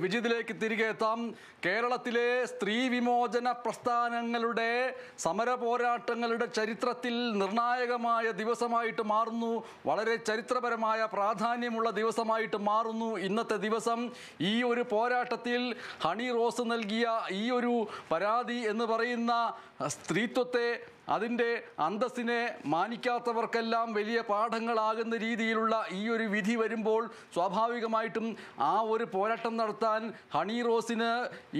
വിജിതിലേക്ക് തിരികെ എത്താം. കേരളത്തിലെ സ്ത്രീ വിമോചന പ്രസ്ഥാനങ്ങളുടെ സമര പോരാട്ടങ്ങളുടെ ചരിത്രത്തിൽ നിർണായകമായ ദിവസമായിട്ട് മാറുന്നു. വളരെ ചരിത്രപരമായ പ്രാധാന്യമുള്ള ദിവസമായിട്ട് മാറുന്നു ഇന്നത്തെ ദിവസം. ഈ ഒരു പോരാട്ടത്തിൽ ഹണി റോസ് നൽകിയ ഈ ഒരു പരാതി എന്ന് പറയുന്ന സ്ത്രീത്വത്തെ, അതിൻ്റെ അന്തസ്സിനെ മാനിക്കാത്തവർക്കെല്ലാം വലിയ പാഠങ്ങളാകുന്ന രീതിയിലുള്ള ഈ ഒരു വിധി വരുമ്പോൾ സ്വാഭാവികമായിട്ടും ആ ഒരു പോരാട്ടം നടത്താൻ ഹണി റോസിന്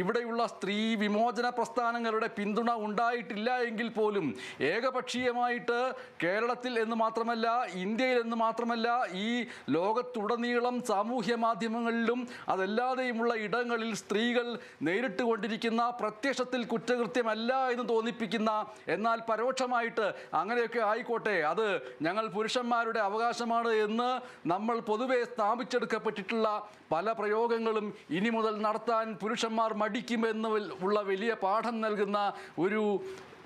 ഇവിടെയുള്ള സ്ത്രീ വിമോചന പ്രസ്ഥാനങ്ങളുടെ പിന്തുണ ഉണ്ടായിട്ടില്ല എങ്കിൽ പോലും ഏകപക്ഷീയമായിട്ട് കേരളത്തിൽ എന്ന് മാത്രമല്ല, ഇന്ത്യയിൽ എന്ന് മാത്രമല്ല, ഈ ലോകത്തുടനീളം സാമൂഹ്യ മാധ്യമങ്ങളിലും അതല്ലാതെയുമുള്ള ഇടങ്ങളിൽ സ്ത്രീകൾ നേരിട്ട് കൊണ്ടിരിക്കുന്ന പ്രത്യക്ഷത്തിൽ കുറ്റകൃത്യമല്ല എന്ന് തോന്നിപ്പിക്കുന്ന, എന്നാൽ പരോക്ഷമായിട്ട് അങ്ങനെയൊക്കെ ആയിക്കോട്ടെ, അത് ഞങ്ങൾ പുരുഷന്മാരുടെ അവകാശമാണ് എന്ന് നമ്മൾ പൊതുവെ സ്ഥാപിച്ചെടുക്കപ്പെട്ടിട്ടുള്ള പല പ്രയോഗങ്ങളും ഇനി മുതൽ നടത്താൻ പുരുഷന്മാർ മടിക്കുമെന്ന് ഉള്ള വലിയ പാഠം നൽകുന്ന ഒരു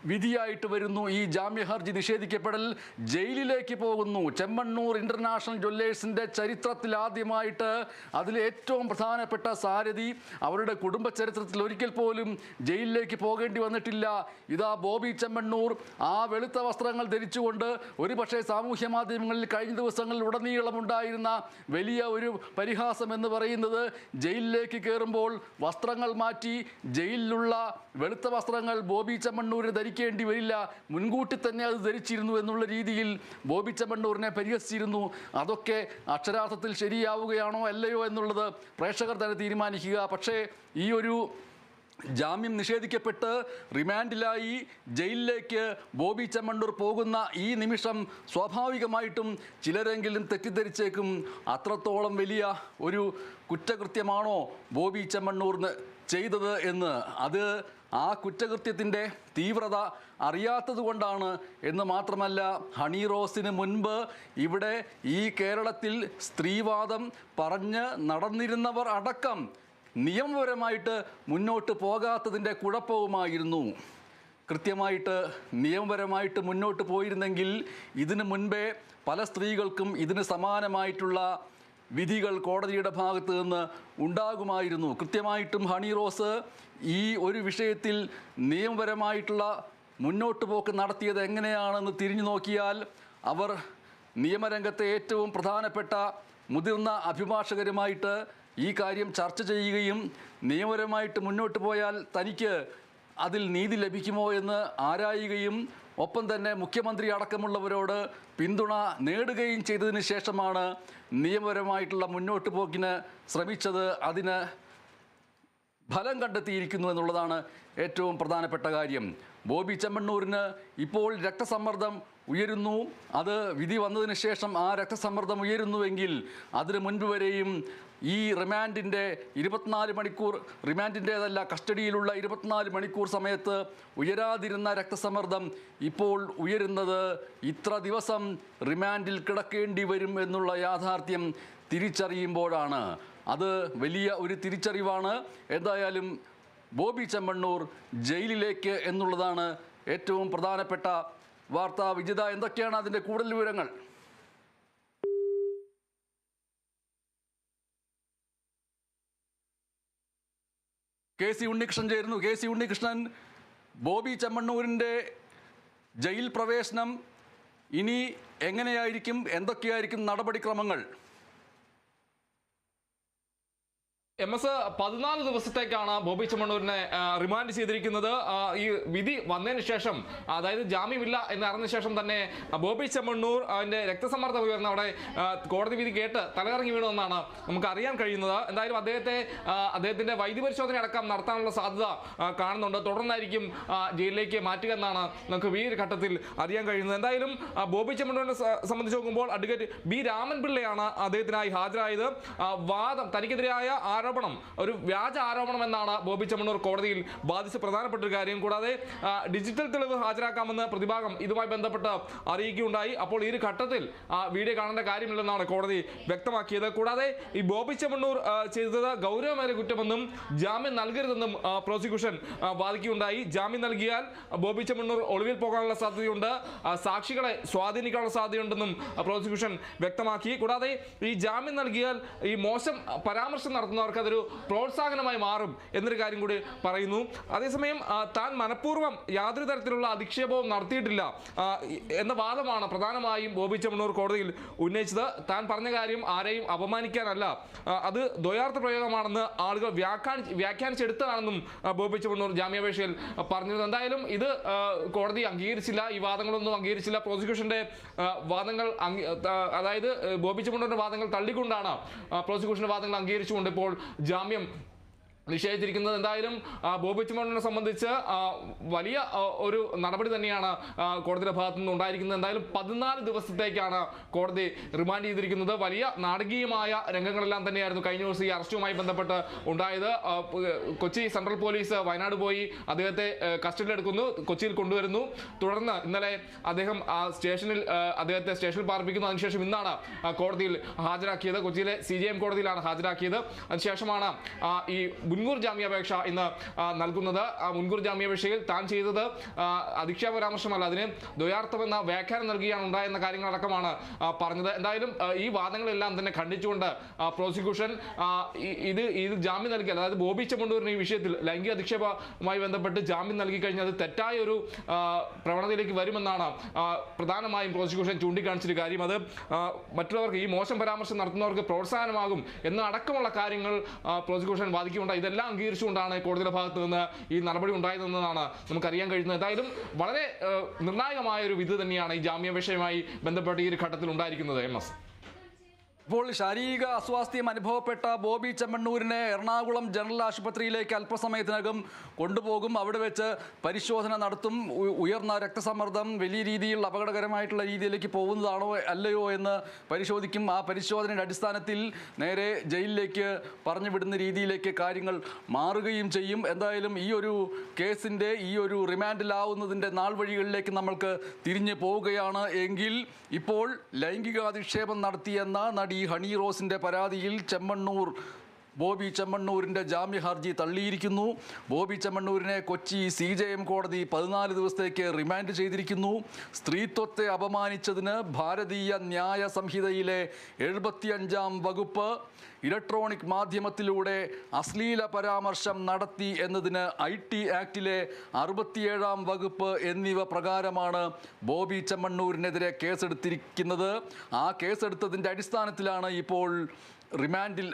വിധിയായിട്ട് വരുന്നു ഈ ജാമ്യ ഹർജി നിഷേധിക്കപ്പെടൽ. ജയിലിലേക്ക് പോകുന്നു. ചെമ്മണ്ണൂർ ഇന്റർനാഷണൽ ജ്വല്ലേഴ്സിൻ്റെ ചരിത്രത്തിൽ ആദ്യമായിട്ട് അതിലെ ഏറ്റവും പ്രധാനപ്പെട്ട സാരഥി, അവരുടെ കുടുംബ ചരിത്രത്തിൽ ഒരിക്കൽ പോലും ജയിലിലേക്ക് പോകേണ്ടി വന്നിട്ടില്ല. ഇതാ ബോബി ചെമ്മണ്ണൂർ ആ വെളുത്ത വസ്ത്രങ്ങൾ ധരിച്ചുകൊണ്ട്, ഒരു പക്ഷേ സാമൂഹ്യ മാധ്യമങ്ങളിൽ കഴിഞ്ഞ ദിവസങ്ങളിൽ ഉടനീളമുണ്ടായിരുന്ന വലിയ ഒരു പരിഹാസം എന്ന് പറയുന്നത്, ജയിലിലേക്ക് കയറുമ്പോൾ വസ്ത്രങ്ങൾ മാറ്റി ജയിലിലുള്ള വെളുത്ത വസ്ത്രങ്ങൾ ബോബി ചെമ്മണ്ണൂരിന് ധരിക്കേണ്ടി വരില്ല, മുൻകൂട്ടി തന്നെ അത് ധരിച്ചിരുന്നു എന്നുള്ള രീതിയിൽ ബോബി ചെമ്മണ്ണൂരിനെ പരിഹസിച്ചിരുന്നു. അതൊക്കെ അക്ഷരാർത്ഥത്തിൽ ശരിയാവുകയാണോ അല്ലയോ എന്നുള്ളത് പ്രേക്ഷകർ തന്നെ തീരുമാനിക്കുക. പക്ഷേ ഈ ഒരു ജാമ്യം നിഷേധിക്കപ്പെട്ട് റിമാൻഡിലായി ജയിലിലേക്ക് ബോബി ചെമ്മണ്ണൂർ പോകുന്ന ഈ നിമിഷം സ്വാഭാവികമായിട്ടും ചിലരെങ്കിലും തെറ്റിദ്ധരിച്ചേക്കും, അത്രത്തോളം വലിയ ഒരു കുറ്റകൃത്യമാണോ ബോബി ചെമ്മണ്ണൂർ ചെയ്തത് എന്ന്. അത് ആ കുറ്റകൃത്യത്തിൻ്റെ തീവ്രത അറിയാത്തത് കൊണ്ടാണ് എന്ന് മാത്രമല്ല, ഹണി റോസിന് മുൻപ് ഇവിടെ ഈ കേരളത്തിൽ സ്ത്രീവാദം പറഞ്ഞ് നടന്നിരുന്നവർ അടക്കം നിയമപരമായിട്ട് മുന്നോട്ട് പോകാത്തതിൻ്റെ കുഴപ്പവുമായിരുന്നു. കൃത്യമായിട്ട് നിയമപരമായിട്ട് മുന്നോട്ട് പോയിരുന്നെങ്കിൽ ഇതിനു മുൻപേ പല സ്ത്രീകൾക്കും ഇതിന് സമാനമായിട്ടുള്ള വിധികൾ കോടതിയുടെ ഭാഗത്ത് നിന്ന് ഉണ്ടാകുമായിരുന്നു. കൃത്യമായിട്ടും ഹണി റോസ് ഈ ഒരു വിഷയത്തിൽ നിയമപരമായിട്ടുള്ള മുന്നോട്ട് പോക്ക് നടത്തിയത് എങ്ങനെയാണെന്ന് തിരിഞ്ഞു നോക്കിയാൽ, അവർ നിയമരംഗത്തെ ഏറ്റവും പ്രധാനപ്പെട്ട മുതിർന്ന അഭിഭാഷകരുമായിട്ട് ഈ കാര്യം ചർച്ച ചെയ്യുകയും നിയമപരമായിട്ട് മുന്നോട്ട് പോയാൽ തനിക്ക് അതിൽ നീതി ലഭിക്കുമോ എന്ന് ആരായുകയും ഒപ്പം തന്നെ മുഖ്യമന്ത്രി അടക്കമുള്ളവരോട് പിന്തുണ നേടുകയും ചെയ്തതിന് ശേഷമാണ് നിയമപരമായിട്ടുള്ള മുന്നോട്ട് പോക്കിന് ശ്രമിച്ചത്. അതിന് ഫലം കണ്ടെത്തിയിരിക്കുന്നു എന്നുള്ളതാണ് ഏറ്റവും പ്രധാനപ്പെട്ട കാര്യം. ബോബി ചെമ്മണ്ണൂരിന് ഇപ്പോൾ രക്തസമ്മർദ്ദം ഉയരുന്നു. അത് വിധി വന്നതിന് ശേഷം ആ രക്തസമ്മർദ്ദം ഉയരുന്നുവെങ്കിൽ അതിന് മുൻപ് വരെയും ഈ റിമാൻഡിൻ്റെ 24 മണിക്കൂർ, റിമാൻഡിൻ്റേതല്ല, കസ്റ്റഡിയിലുള്ള 24 മണിക്കൂർ സമയത്ത് ഉയരാതിരുന്ന രക്തസമ്മർദ്ദം ഇപ്പോൾ ഉയരുന്നത് ഇത്ര ദിവസം റിമാൻഡിൽ കിടക്കേണ്ടി വരും എന്നുള്ള യാഥാർത്ഥ്യം തിരിച്ചറിയുമ്പോഴാണ്. അത് വലിയ ഒരു തിരിച്ചറിവാണ്. എന്തായാലും ബോബി ചെമ്മണ്ണൂർ ജയിലിലേക്ക് എന്നുള്ളതാണ് ഏറ്റവും പ്രധാനപ്പെട്ട വാർത്ത. വിജിത, എന്തൊക്കെയാണ് അതിൻ്റെ കൂടുതൽ വിവരങ്ങൾ? കെ.സി. ഉണ്ണികൃഷ്ണൻ ചേരുന്നു. കെ.സി. ഉണ്ണികൃഷ്ണൻ, ബോബി ചെമ്മണ്ണൂരിൻ്റെ ജയിൽ പ്രവേശനം ഇനി എങ്ങനെയായിരിക്കും, എന്തൊക്കെയായിരിക്കും നടപടിക്രമങ്ങൾ? MS 14 ദിവസത്തേക്കാണ് ബോബി ചെമ്മണ്ണൂരിനെ റിമാൻഡ് ചെയ്തിരിക്കുന്നത്. ഈ വിധി വന്നതിന് ശേഷം, അതായത് ജാമ്യമില്ല എന്ന് അറിഞ്ഞ ശേഷം തന്നെ ബോബി ചെമ്മണ്ണൂർ അതിൻ്റെ രക്തസമ്മർദ്ദം ഉയർന്ന അവിടെ കോടതി വിധി കേട്ട് തലകറങ്ങി വീണുവെന്നാണ് നമുക്ക് അറിയാൻ കഴിയുന്നത്. എന്തായാലും അദ്ദേഹത്തിൻ്റെ വൈദ്യപരിശോധന അടക്കം നടത്താനുള്ള സാധ്യത കാണുന്നുണ്ട്. തുടർന്നായിരിക്കും ജയിലിലേക്ക് മാറ്റുക എന്നാണ് നമുക്ക് ഈ ഒരു ഘട്ടത്തിൽ അറിയാൻ കഴിയുന്നത്. എന്തായാലും ബോബി ചെമ്മണ്ണൂരിനെ സംബന്ധിച്ച് നോക്കുമ്പോൾ അഡ്വക്കേറ്റ് ബി രാമൻപിള്ളയാണ് അദ്ദേഹത്തിനായി ഹാജരായത്. വാദം, തനിക്കെതിരായ ആരോപണം ഒരു വ്യാജ ആരോപണം എന്നാണ് ബോബി ചെമ്മണ്ണൂർ കോടതിയിൽ ബാധിച്ച പ്രധാനപ്പെട്ട ഒരു കാര്യം. കൂടാതെ ഡിജിറ്റൽ തെളിവ് ഹാജരാക്കാമെന്ന് പ്രതിഭാഗം ഇതുമായി ബന്ധപ്പെട്ട് അറിയിക്കുകയുണ്ടായി. അപ്പോൾ ഈ ഒരു ഘട്ടത്തിൽ വീഡിയോ കാണേണ്ട കാര്യമില്ലെന്നാണ് കോടതി വ്യക്തമാക്കിയത്. കൂടാതെ ഈ ബോബി ചെമ്മണ്ണൂർ ചെയ്തത് ഗൗരവമേറിയ കുറ്റമെന്നും ജാമ്യം നൽകരുതെന്നും പ്രോസിക്യൂഷൻ വാദിക്കുകയുണ്ടായി. ജാമ്യം നൽകിയാൽ ബോബി ചെമ്മണ്ണൂർ ഒളിവിൽ പോകാനുള്ള സാധ്യതയുണ്ട്, സാക്ഷികളെ സ്വാധീനിക്കാനുള്ള സാധ്യതയുണ്ടെന്നും പ്രോസിക്യൂഷൻ വ്യക്തമാക്കി. കൂടാതെ ഈ ജാമ്യം നൽകിയാൽ ഈ മോശം പരാമർശം നടത്തുന്നവർക്ക് അവർക്കതൊരു പ്രോത്സാഹനമായി മാറും എന്നൊരു കാര്യം കൂടി പറയുന്നു. അതേസമയം താൻ മനഃപൂർവ്വം യാതൊരു തരത്തിലുള്ള അധിക്ഷേപവും നടത്തിയിട്ടില്ല എന്ന വാദമാണ് പ്രധാനമായും ബോബി ചെമ്മണ്ണൂർ കോടതിയിൽ ഉന്നയിച്ചത്. താൻ പറഞ്ഞ കാര്യം ആരെയും അപമാനിക്കാനല്ല, അത് ദ്വയാർത്ഥ പ്രയോഗമാണെന്ന് ആളുകൾ വ്യാഖ്യാനിച്ചെടുത്തതാണെന്നും ബോബി ചെമ്മണ്ണൂർ ജാമ്യാപേക്ഷയിൽ പറഞ്ഞിരുന്നു. എന്തായാലും ഇത് കോടതി അംഗീകരിച്ചില്ല, ഈ വാദങ്ങളൊന്നും അംഗീകരിച്ചില്ല. പ്രോസിക്യൂഷന്റെ വാദങ്ങൾ അതായത് ബോബി ചെമ്മണ്ണൂരിന്റെ വാദങ്ങൾ തള്ളിക്കൊണ്ടാണ് പ്രോസിക്യൂഷന്റെ വാദങ്ങൾ അംഗീകരിച്ചുകൊണ്ട് ഇപ്പോൾ ജാമ്യം നിഷേധിച്ചിരിക്കുന്നത്. എന്തായാലും ബോബി ചെമ്മണ്ണൂരിനെ സംബന്ധിച്ച് വലിയ ഒരു നടപടി തന്നെയാണ് കോടതിയുടെ ഭാഗത്തു നിന്ന് ഉണ്ടായിരിക്കുന്നത്. എന്തായാലും 14 ദിവസത്തേക്കാണ് കോടതി റിമാൻഡ് ചെയ്തിരിക്കുന്നത്. വലിയ നാടകീയമായ രംഗങ്ങളെല്ലാം തന്നെയായിരുന്നു കഴിഞ്ഞ ദിവസം ഈ അറസ്റ്റുമായി ബന്ധപ്പെട്ട് ഉണ്ടായത്. കൊച്ചി സെൻട്രൽ പോലീസ് വയനാട് പോയി അദ്ദേഹത്തെ കസ്റ്റഡിയിലെടുക്കുന്നു, കൊച്ചിയിൽ കൊണ്ടുവരുന്നു. തുടർന്ന് ഇന്നലെ അദ്ദേഹം അദ്ദേഹത്തെ സ്റ്റേഷനിൽ പാർപ്പിക്കുന്നു. അതിനുശേഷം ഇന്നാണ് കോടതിയിൽ ഹാജരാക്കിയത്. കൊച്ചിയിലെ CJM കോടതിയിലാണ് ഹാജരാക്കിയത്. അതിനുശേഷമാണ് ഈ മുൻകൂർ ജാമ്യാപേക്ഷ ഇന്ന് നൽകുന്നത്. ആ മുൻകൂർ ജാമ്യാപേക്ഷയിൽ താൻ ചെയ്തത് അധിക്ഷേപ പരാമർശമല്ല, അതിന് ദ്വയാർത്ഥമെന്ന വ്യാഖ്യാനം നൽകുകയാണ് ഉണ്ടായെന്ന കാര്യങ്ങളടക്കമാണ് പറഞ്ഞത്. എന്തായാലും ഈ വാദങ്ങളെല്ലാം തന്നെ ഖണ്ഡിച്ചുകൊണ്ട് പ്രോസിക്യൂഷൻ ഇത് ജാമ്യം നൽകി, അതായത് ബോബി ചെമ്മണ്ണൂരിന് ഈ വിഷയത്തിൽ ലൈംഗിക അധിക്ഷേപവുമായി ബന്ധപ്പെട്ട് ജാമ്യം നൽകി കഴിഞ്ഞാൽ അത് തെറ്റായ ഒരു പ്രവണതയിലേക്ക് വരുമെന്നാണ് പ്രധാനമായും പ്രോസിക്യൂഷൻ ചൂണ്ടിക്കാണിച്ചൊരു കാര്യം. അത് മറ്റുള്ളവർക്ക് ഈ മോശം പരാമർശം നടത്തുന്നവർക്ക് പ്രോത്സാഹനമാകും എന്ന അടക്കമുള്ള കാര്യങ്ങൾ പ്രോസിക്യൂഷൻ വാദിക്കുന്നുണ്ട്. ഇതെല്ലാം അംഗീകരിച്ചുകൊണ്ടാണ് കോടതിയുടെ ഭാഗത്ത് നിന്ന് ഈ നടപടി ഉണ്ടായതെന്നാണ് നമുക്കറിയാൻ കഴിയുന്നത്. എന്തായാലും വളരെ നിർണായകമായ ഒരു വിധി തന്നെയാണ് ഈ ജാമ്യാപേക്ഷയുമായി ബന്ധപ്പെട്ട് ഈ ഒരു ഘട്ടത്തിൽ ഉണ്ടായിരിക്കുന്നത്. MS ഇപ്പോൾ ശാരീരിക അസ്വാസ്ഥ്യം അനുഭവപ്പെട്ട ബോബി ചെമ്മണ്ണൂരിനെ എറണാകുളം ജനറൽ ആശുപത്രിയിലേക്ക് അല്പസമയത്തിനകം കൊണ്ടുപോകും. അവിടെ വെച്ച് പരിശോധന നടത്തും. ഉയർന്ന രക്തസമ്മർദ്ദം വലിയ രീതിയിൽ അപകടകരമായിട്ടുള്ള രീതിയിലേക്ക് പോകുന്നതാണോ അല്ലയോ എന്ന് പരിശോധിക്കും. ആ പരിശോധനയുടെ അടിസ്ഥാനത്തിൽ നേരെ ജയിലിലേക്ക് പറഞ്ഞു വിടുന്ന രീതിയിലേക്ക് കാര്യങ്ങൾ മാറുകയും ചെയ്യും. എന്തായാലും ഈ ഒരു കേസിൻ്റെ ഈ ഒരു റിമാൻഡിലാവുന്നതിൻ്റെ നാൾ വഴികളിലേക്ക് നമ്മൾക്ക് തിരിഞ്ഞു പോവുകയാണ് എങ്കിൽ ഇപ്പോൾ ലൈംഗികാധിക്ഷേപം നടത്തിയെന്ന നടി ഹണി റോസിന്റെ പരാതിയിൽ ബോബി ചെമ്മണ്ണൂരിന്റെ ജാമ്യ ഹർജി തള്ളിയിരിക്കുന്നു. ബോബി ചെമ്മണ്ണൂരിനെ കൊച്ചി CJM കോടതി 14 ദിവസത്തേക്ക് റിമാൻഡ് ചെയ്തിരിക്കുന്നു. സ്ത്രീത്വത്തെ അപമാനിച്ചതിന് ഭാരതീയ ന്യായ സംഹിതയിലെ 75-ാം വകുപ്പ്, ഇലക്ട്രോണിക് മാധ്യമത്തിലൂടെ അശ്ലീല പരാമർശം നടത്തി എന്നതിന് IT ആക്ടിലെ 67-ാം വകുപ്പ് എന്നിവ പ്രകാരമാണ് ബോബി ചെമ്മണ്ണൂരിനെതിരെ കേസെടുത്തിരിക്കുന്നത്. ആ കേസെടുത്തതിൻ്റെ അടിസ്ഥാനത്തിലാണ് ഇപ്പോൾ റിമാൻഡിൽ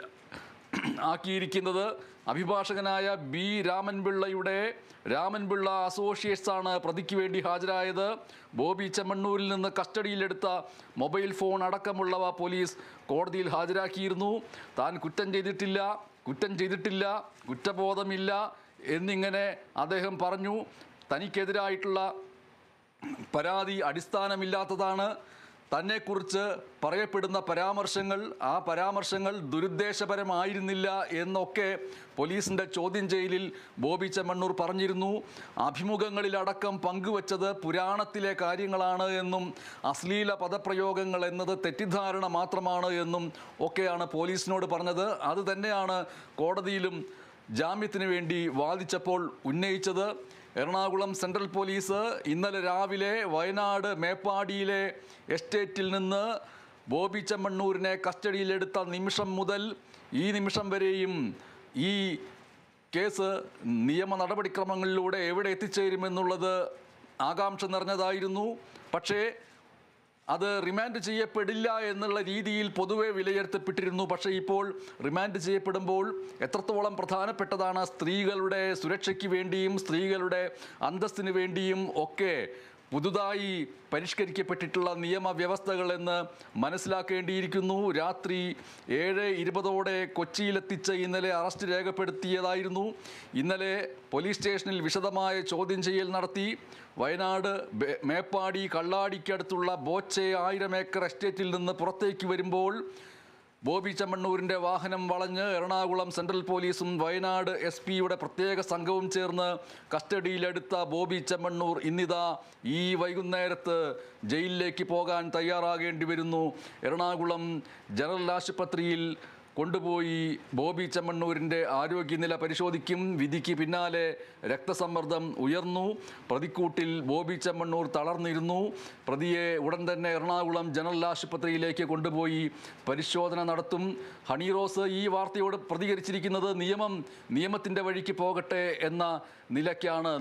ആക്കിയിരിക്കുന്നത്. അഭിഭാഷകനായ B രാമൻപിള്ള അസോസിയേറ്റ്സ് ആണ് പ്രതിക്ക് വേണ്ടി ഹാജരായത്. ബോബി ചെമ്മണ്ണൂരിൽ നിന്ന് കസ്റ്റഡിയിലെടുത്ത മൊബൈൽ ഫോൺ അടക്കമുള്ളവ പോലീസ് കോടതിയിൽ ഹാജരാക്കിയിരുന്നു. താൻ കുറ്റം ചെയ്തിട്ടില്ല, കുറ്റബോധമില്ല എന്നിങ്ങനെ അദ്ദേഹം പറഞ്ഞു. തനിക്കെതിരായിട്ടുള്ള പരാതി അടിസ്ഥാനമില്ലാത്തതാണ്. തന്നെക്കുറിച്ച് പറയപ്പെടുന്ന പരാമർശങ്ങൾ ദുരുദ്ദേശപരമായിരുന്നില്ല എന്നൊക്കെ പോലീസിൻ്റെ ചോദ്യം ചെയ്യലിൽ ബോബി ചെമ്മണ്ണൂർ പറഞ്ഞിരുന്നു. അഭിമുഖങ്ങളിലടക്കം പങ്കുവച്ചത് പുരാണത്തിലെ കാര്യങ്ങളാണ് എന്നും അശ്ലീല പദപ്രയോഗങ്ങൾ എന്നത് തെറ്റിദ്ധാരണ മാത്രമാണ് എന്നും ഒക്കെയാണ് പോലീസിനോട് പറഞ്ഞത്. അത് തന്നെയാണ് കോടതിയിലും ജാമ്യത്തിന് വേണ്ടി വാദിച്ചപ്പോൾ ഉന്നയിച്ചത്. എറണാകുളം സെൻട്രൽ പോലീസ് ഇന്നലെ രാവിലെ വയനാട് മേപ്പാടിയിലെ എസ്റ്റേറ്റിൽ നിന്ന് ബോബി ചെമ്മണ്ണൂരിനെ കസ്റ്റഡിയിലെടുത്ത നിമിഷം മുതൽ ഈ നിമിഷം വരെയും ഈ കേസ് നിയമ നടപടിക്രമങ്ങളിലൂടെ എവിടെ എത്തിച്ചേരുമെന്നുള്ളത് ആകാംക്ഷ നിറഞ്ഞതായിരുന്നു. പക്ഷേ അത് റിമാൻഡ് ചെയ്യപ്പെടില്ല എന്നുള്ള രീതിയിൽ പൊതുവെ വിലയിരുത്തപ്പെട്ടിരുന്നു. പക്ഷേ ഇപ്പോൾ റിമാൻഡ് ചെയ്യപ്പെടുമ്പോൾ എത്രത്തോളം പ്രധാനപ്പെട്ടതാണ് സ്ത്രീകളുടെ സുരക്ഷയ്ക്ക് വേണ്ടിയും സ്ത്രീകളുടെ അന്തസ്സിന് വേണ്ടിയും ഒക്കെ പുതുതായി പരിഷ്കരിക്കപ്പെട്ടിട്ടുള്ള നിയമവ്യവസ്ഥകൾ എന്ന് മനസ്സിലാക്കേണ്ടിയിരിക്കുന്നു. രാത്രി 7:20 കൊച്ചിയിലെത്തിച്ച് ഇന്നലെ അറസ്റ്റ് രേഖപ്പെടുത്തിയതായിരുന്നു. ഇന്നലെ പോലീസ് സ്റ്റേഷനിൽ വിശദമായ ചോദ്യം ചെയ്യൽ നടത്തി. വയനാട് മേപ്പാടി കള്ളാടിക്കടുത്തുള്ള ബോച്ചെ 1000 ഏക്കർ എസ്റ്റേറ്റിൽ നിന്ന് പുറത്തേക്ക് വരുമ്പോൾ ബോബി ചെമ്മണ്ണൂരിൻ്റെ വാഹനം വളഞ്ഞ് എറണാകുളം സെൻട്രൽ പോലീസും വയനാട് SP-യുടെ പ്രത്യേക സംഘവും ചേർന്ന് കസ്റ്റഡിയിലെടുത്ത ബോബി ചെമ്മണ്ണൂർ ഇന്നിതാ ഈ വൈകുന്നേരത്ത് ജയിലിലേക്ക് പോകാൻ തയ്യാറാകേണ്ടി വരുന്നു. എറണാകുളം ജനറൽ ആശുപത്രിയിൽ കൊണ്ടുപോയി ബോബി ചെമ്മണ്ണൂരിൻ്റെ ആരോഗ്യനില പരിശോധിക്കും. വിധിക്ക് പിന്നാലെ രക്തസമ്മർദ്ദം ഉയർന്നു. പ്രതിക്കൂട്ടിൽ ബോബി ചെമ്മണ്ണൂർ തളർന്നിരുന്നു. പ്രതിയെ ഉടൻ തന്നെ എറണാകുളം ജനറൽ ആശുപത്രിയിലേക്ക് കൊണ്ടുപോയി പരിശോധന നടത്തും. ഹണി റോസ് ഈ വാർത്തയോട് പ്രതികരിച്ചിരിക്കുന്നത് നിയമത്തിൻ്റെ വഴിക്ക് പോകട്ടെ എന്ന നിലയ്ക്കാണ്.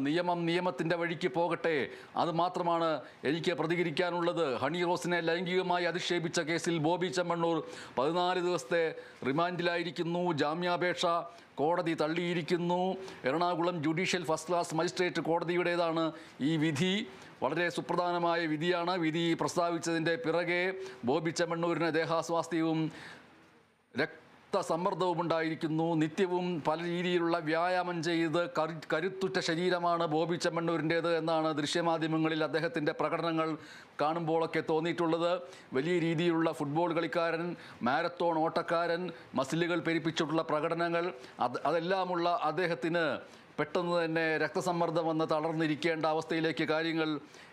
നിയമത്തിൻ്റെ വഴിക്ക് പോകട്ടെ, അത് മാത്രമാണ് എനിക്ക് പ്രതികരിക്കാനുള്ളത്. ഹണി റോസിനെ ലൈംഗികമായി അധിക്ഷേപിച്ച കേസിൽ ബോബി ചെമ്മണ്ണൂർ 14 ദിവസത്തെ റിമാൻഡിലായിരിക്കുന്നു. ജാമ്യാപേക്ഷ കോടതി തള്ളിയിരിക്കുന്നു. Ernakulam judicial first class magistrate കോടതിയുടേതാണ് ഈ വിധി. വളരെ സുപ്രധാനമായ വിധിയാണ്. വിധി പ്രസ്താവിച്ചതിൻ്റെ പിറകെ ബോബി ചെമ്മണ്ണൂരിന് ദേഹാസ്വാസ്ഥ്യവും രക്തസമ്മർദ്ദവും ഉണ്ടായിരിക്കുന്നു. നിത്യവും പല രീതിയിലുള്ള വ്യായാമം ചെയ്ത് കരുത്തുറ്റ ശരീരമാണ് ബോബി ചെമ്മണ്ണൂരിൻ്റേത് എന്നാണ് ദൃശ്യമാധ്യമങ്ങളിൽ അദ്ദേഹത്തിൻ്റെ പ്രകടനങ്ങൾ കാണുമ്പോഴൊക്കെ തോന്നിയിട്ടുള്ളത്. വലിയ രീതിയിലുള്ള ഫുട്ബോൾ കളിക്കാരൻ, മാരത്തോൺ ഓട്ടക്കാരൻ, മസിലുകൾ പെരുപ്പിച്ചിട്ടുള്ള പ്രകടനങ്ങൾ, അതെല്ലാമുള്ള അദ്ദേഹത്തിന് പെട്ടെന്ന് തന്നെ രക്തസമ്മർദ്ദം വന്ന് തളർന്നിരിക്കേണ്ട അവസ്ഥയിലേക്ക് കാര്യങ്ങൾ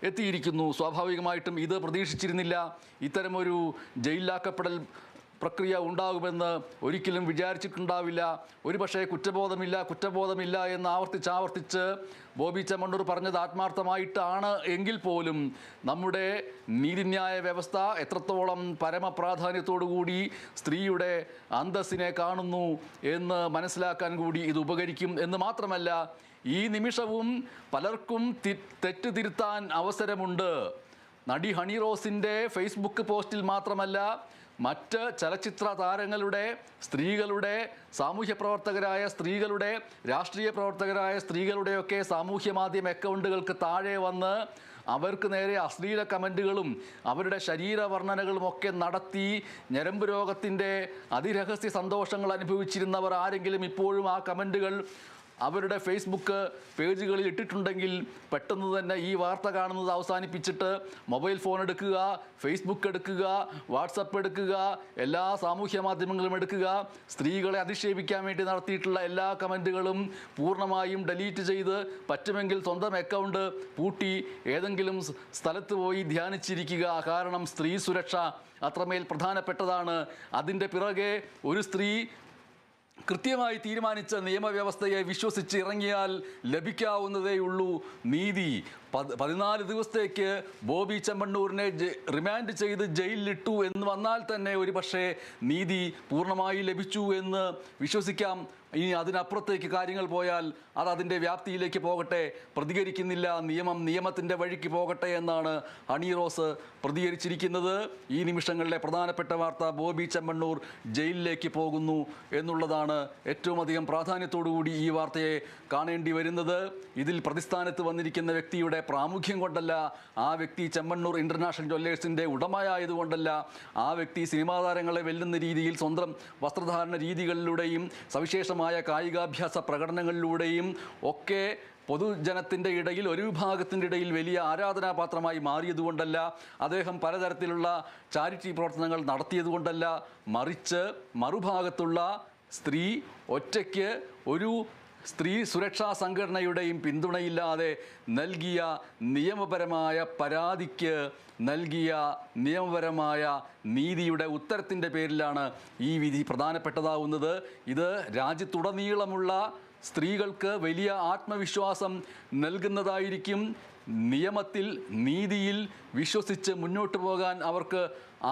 എത്തിയിരിക്കുന്നു. സ്വാഭാവികമായിട്ടും ഇത് പ്രതീക്ഷിച്ചിരുന്നില്ല. ഇത്തരമൊരു ജയിലിലാക്കപ്പെടൽ പ്രക്രിയ ഉണ്ടാകുമെന്ന് ഒരിക്കലും വിചാരിച്ചിട്ടുണ്ടാവില്ല. ഒരുപക്ഷേ കുറ്റബോധമില്ല എന്ന് ആവർത്തിച്ച് ബോബി ചെമ്മണ്ണൂർ പറഞ്ഞത് ആത്മാർത്ഥമായിട്ടാണ് എങ്കിൽ പോലും നമ്മുടെ നീതിന്യായ വ്യവസ്ഥ എത്രത്തോളം പരമപ്രാധാന്യത്തോടുകൂടി സ്ത്രീയുടെ അന്തസ്സിനെ കാണുന്നു എന്ന് മനസ്സിലാക്കാൻ കൂടി ഇത് ഉപകരിക്കും എന്ന് മാത്രമല്ല, ഈ നിമിഷവും പലർക്കും തെറ്റ് തിരുത്താൻ അവസരമുണ്ട്. നടി ഹണി റോസിൻ്റെ ഫേസ്ബുക്ക് പോസ്റ്റിൽ മാത്രമല്ല, മറ്റ് ചലച്ചിത്ര താരങ്ങളുടെ, സ്ത്രീകളുടെ, സാമൂഹ്യ പ്രവർത്തകരായ സ്ത്രീകളുടെ, രാഷ്ട്രീയ പ്രവർത്തകരായ സ്ത്രീകളുടെയൊക്കെ സാമൂഹ്യ മാധ്യമ അക്കൗണ്ടുകൾക്ക് താഴെ വന്ന് അവർക്ക് നേരെ അശ്ലീല കമൻറ്റുകളും അവരുടെ ശരീരവർണ്ണനകളും ഒക്കെ നടത്തി ഞരമ്പ് രോഗത്തിൻ്റെ അതിരഹസ്യ സന്തോഷങ്ങൾ അനുഭവിച്ചിരുന്നവർ ആരെങ്കിലും ഇപ്പോഴും ആ കമൻറ്റുകൾ അവരുടെ ഫേസ്ബുക്ക് പേജുകളിൽ ഇട്ടിട്ടുണ്ടെങ്കിൽ പെട്ടെന്ന് തന്നെ ഈ വാർത്ത കാണുന്നത് അവസാനിപ്പിച്ചിട്ട് മൊബൈൽ ഫോൺ എടുക്കുക, ഫേസ്ബുക്ക് എടുക്കുക, വാട്സപ്പ് എടുക്കുക, എല്ലാ സാമൂഹ്യ മാധ്യമങ്ങളും എടുക്കുക. സ്ത്രീകളെ അധിക്ഷേപിക്കാൻ വേണ്ടി നടത്തിയിട്ടുള്ള എല്ലാ കമൻറ്റുകളും പൂർണ്ണമായും ഡിലീറ്റ് ചെയ്ത് പറ്റുമെങ്കിൽ സ്വന്തം അക്കൗണ്ട് പൂട്ടി ഏതെങ്കിലും സ്ഥലത്ത് പോയി ധ്യാനിച്ചിരിക്കുക. കാരണം സ്ത്രീ സുരക്ഷ അത്രമേൽ പ്രധാനപ്പെട്ടതാണ്. അതിൻ്റെ പിറകെ ഒരു സ്ത്രീ കൃത്യമായി തീരുമാനിച്ച നിയമവ്യവസ്ഥയെ വിശ്വസിച്ച് ഇറങ്ങിയാൽ ലഭിക്കാവുന്നതേയുള്ളൂ നീതി. 14 ദിവസത്തേക്ക് ബോബി ചെമ്മണ്ണൂരിനെ റിമാൻഡ് ചെയ്ത് ജയിലിലിട്ടു എന്ന് വന്നാൽ തന്നെ ഒരു പക്ഷേ നീതി പൂർണ്ണമായി ലഭിച്ചു എന്ന് വിശ്വസിക്കാം. ഇനി അതിനപ്പുറത്തേക്ക് കാര്യങ്ങൾ പോയാൽ അത് അതിൻ്റെ വ്യാപ്തിയിലേക്ക് പോകട്ടെ. പ്രതികരിക്കുന്നില്ല, നിയമത്തിൻ്റെ വഴിക്ക് പോകട്ടെ എന്നാണ് ഹണി റോസ് പ്രതികരിച്ചിരിക്കുന്നത്. ഈ നിമിഷങ്ങളിലെ പ്രധാനപ്പെട്ട വാർത്ത ബോബി ചെമ്മണ്ണൂർ ജയിലിലേക്ക് പോകുന്നു എന്നുള്ളതാണ് ഏറ്റവും അധികം പ്രാധാന്യത്തോടുകൂടി ഈ വാർത്തയെ കാണേണ്ടി വരുന്നത്. ഇതിൽ പ്രതിസ്ഥാനത്ത് വന്നിരിക്കുന്ന വ്യക്തിയുടെ പ്രാമുഖ്യം കൊണ്ടല്ല, ആ വ്യക്തി ചെമ്മണ്ണൂർ ഇൻ്റർനാഷണൽ ജ്വല്ലേഴ്സിൻ്റെ ഉടമയായതുകൊണ്ടല്ല, ആ വ്യക്തി സിനിമാ താരങ്ങളെ വെല്ലുന്ന രീതിയിൽ സ്വന്തം വസ്ത്രധാരണ രീതികളിലൂടെയും സവിശേഷമായ കായികാഭ്യാസ പ്രകടനങ്ങളിലൂടെയും ഒക്കെ പൊതുജനത്തിൻ്റെ ഇടയിൽ, ഒരു വിഭാഗത്തിൻ്റെ ഇടയിൽ വലിയ ആരാധനാപാത്രമായി മാറിയതുകൊണ്ടല്ല, അദ്ദേഹം പലതരത്തിലുള്ള ചാരിറ്റി പ്രവർത്തനങ്ങൾ നടത്തിയതുകൊണ്ടല്ല, മറിച്ച് മറുഭാഗത്തുള്ള സ്ത്രീ ഒറ്റയ്ക്ക് ഒരു സ്ത്രീ സുരക്ഷാ സംഘടനയുടെയും പിന്തുണയില്ലാതെ നൽകിയ നിയമപരമായ പരാതിക്ക് നൽകിയ നിയമപരമായ നീതിയുടെ ഉത്തരത്തിൻ്റെ പേരിലാണ് ഈ വിധി പ്രധാനപ്പെട്ടതാവുന്നത്. ഇത് രാജ്യത്തുടനീളമുള്ള സ്ത്രീകൾക്ക് വലിയ ആത്മവിശ്വാസം നൽകുന്നതായിരിക്കും. നിയമത്തിൽ, നീതിയിൽ വിശ്വസിച്ച് മുന്നോട്ട് പോകാൻ അവർക്ക്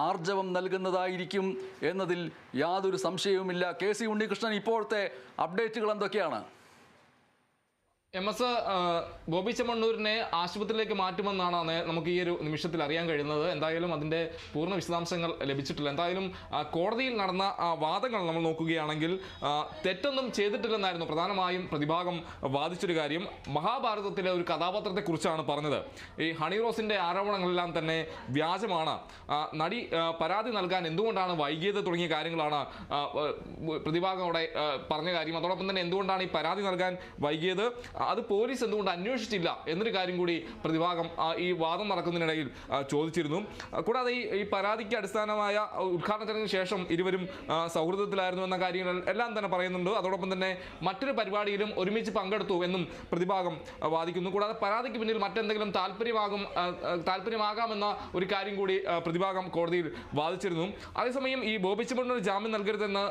ആർജവം നൽകുന്നതായിരിക്കും എന്നതിൽ യാതൊരു സംശയവുമില്ല. KC ഉണ്ണികൃഷ്ണൻ, ഇപ്പോഴത്തെ അപ്ഡേറ്റുകൾ എന്തൊക്കെയാണ്? MS ബോബി ചെമ്മണ്ണൂരിനെ ആശുപത്രിയിലേക്ക് മാറ്റുമെന്നാണ് നമുക്ക് ഈ ഒരു നിമിഷത്തിൽ അറിയാൻ കഴിയുന്നത്. എന്തായാലും അതിൻ്റെ പൂർണ്ണ വിശദാംശങ്ങൾ ലഭിച്ചിട്ടില്ല. എന്തായാലും കോടതിയിൽ നടന്ന വാദങ്ങൾ നമ്മൾ നോക്കുകയാണെങ്കിൽ തെറ്റൊന്നും ചെയ്തിട്ടില്ലെന്നായിരുന്നു പ്രധാനമായും പ്രതിഭാഗം വാദിച്ചൊരു കാര്യം. മഹാഭാരതത്തിലെ ഒരു കഥാപാത്രത്തെക്കുറിച്ചാണ് പറഞ്ഞത്. ഈ ഹണി റോസിൻ്റെ ആരോപണങ്ങളെല്ലാം തന്നെ വ്യാജമാണ്, നടി പരാതി നൽകാൻ എന്തുകൊണ്ടാണ് വൈകിയത് തുടങ്ങിയ കാര്യങ്ങളാണ് പ്രതിഭാഗം അവിടെ പറഞ്ഞ കാര്യം. അതോടൊപ്പം തന്നെ എന്തുകൊണ്ടാണ് ഈ പരാതി നൽകാൻ വൈകിയത്, അത് പോലീസ് എന്തുകൊണ്ട് അന്വേഷിച്ചില്ല എന്നൊരു കാര്യം കൂടി പ്രതിഭാഗം ഈ വാദം നടക്കുന്നതിനിടയിൽ ചോദിച്ചിരുന്നു. കൂടാതെ ഈ പരാതിക്ക് അടിസ്ഥാനമായ ഉദ്ഘാടന ചടങ്ങിന് ശേഷം ഇരുവരും സൗഹൃദത്തിലായിരുന്നു എന്ന കാര്യങ്ങൾ എല്ലാം തന്നെ പറയുന്നുണ്ട്. അതോടൊപ്പം തന്നെ മറ്റൊരു പരിപാടിയിലും ഒരുമിച്ച് പങ്കെടുത്തു എന്നും പ്രതിഭാഗം വാദിക്കുന്നു. കൂടാതെ പരാതിക്ക് പിന്നിൽ മറ്റെന്തെങ്കിലും താല്പര്യമാകാമെന്ന ഒരു കാര്യം കൂടി പ്രതിഭാഗം കോടതിയിൽ വാദിച്ചിരുന്നു. അതേസമയം ഈ ബോബി ചെമ്മണ്ണൂർ ജാമ്യം നൽകരുതെന്ന്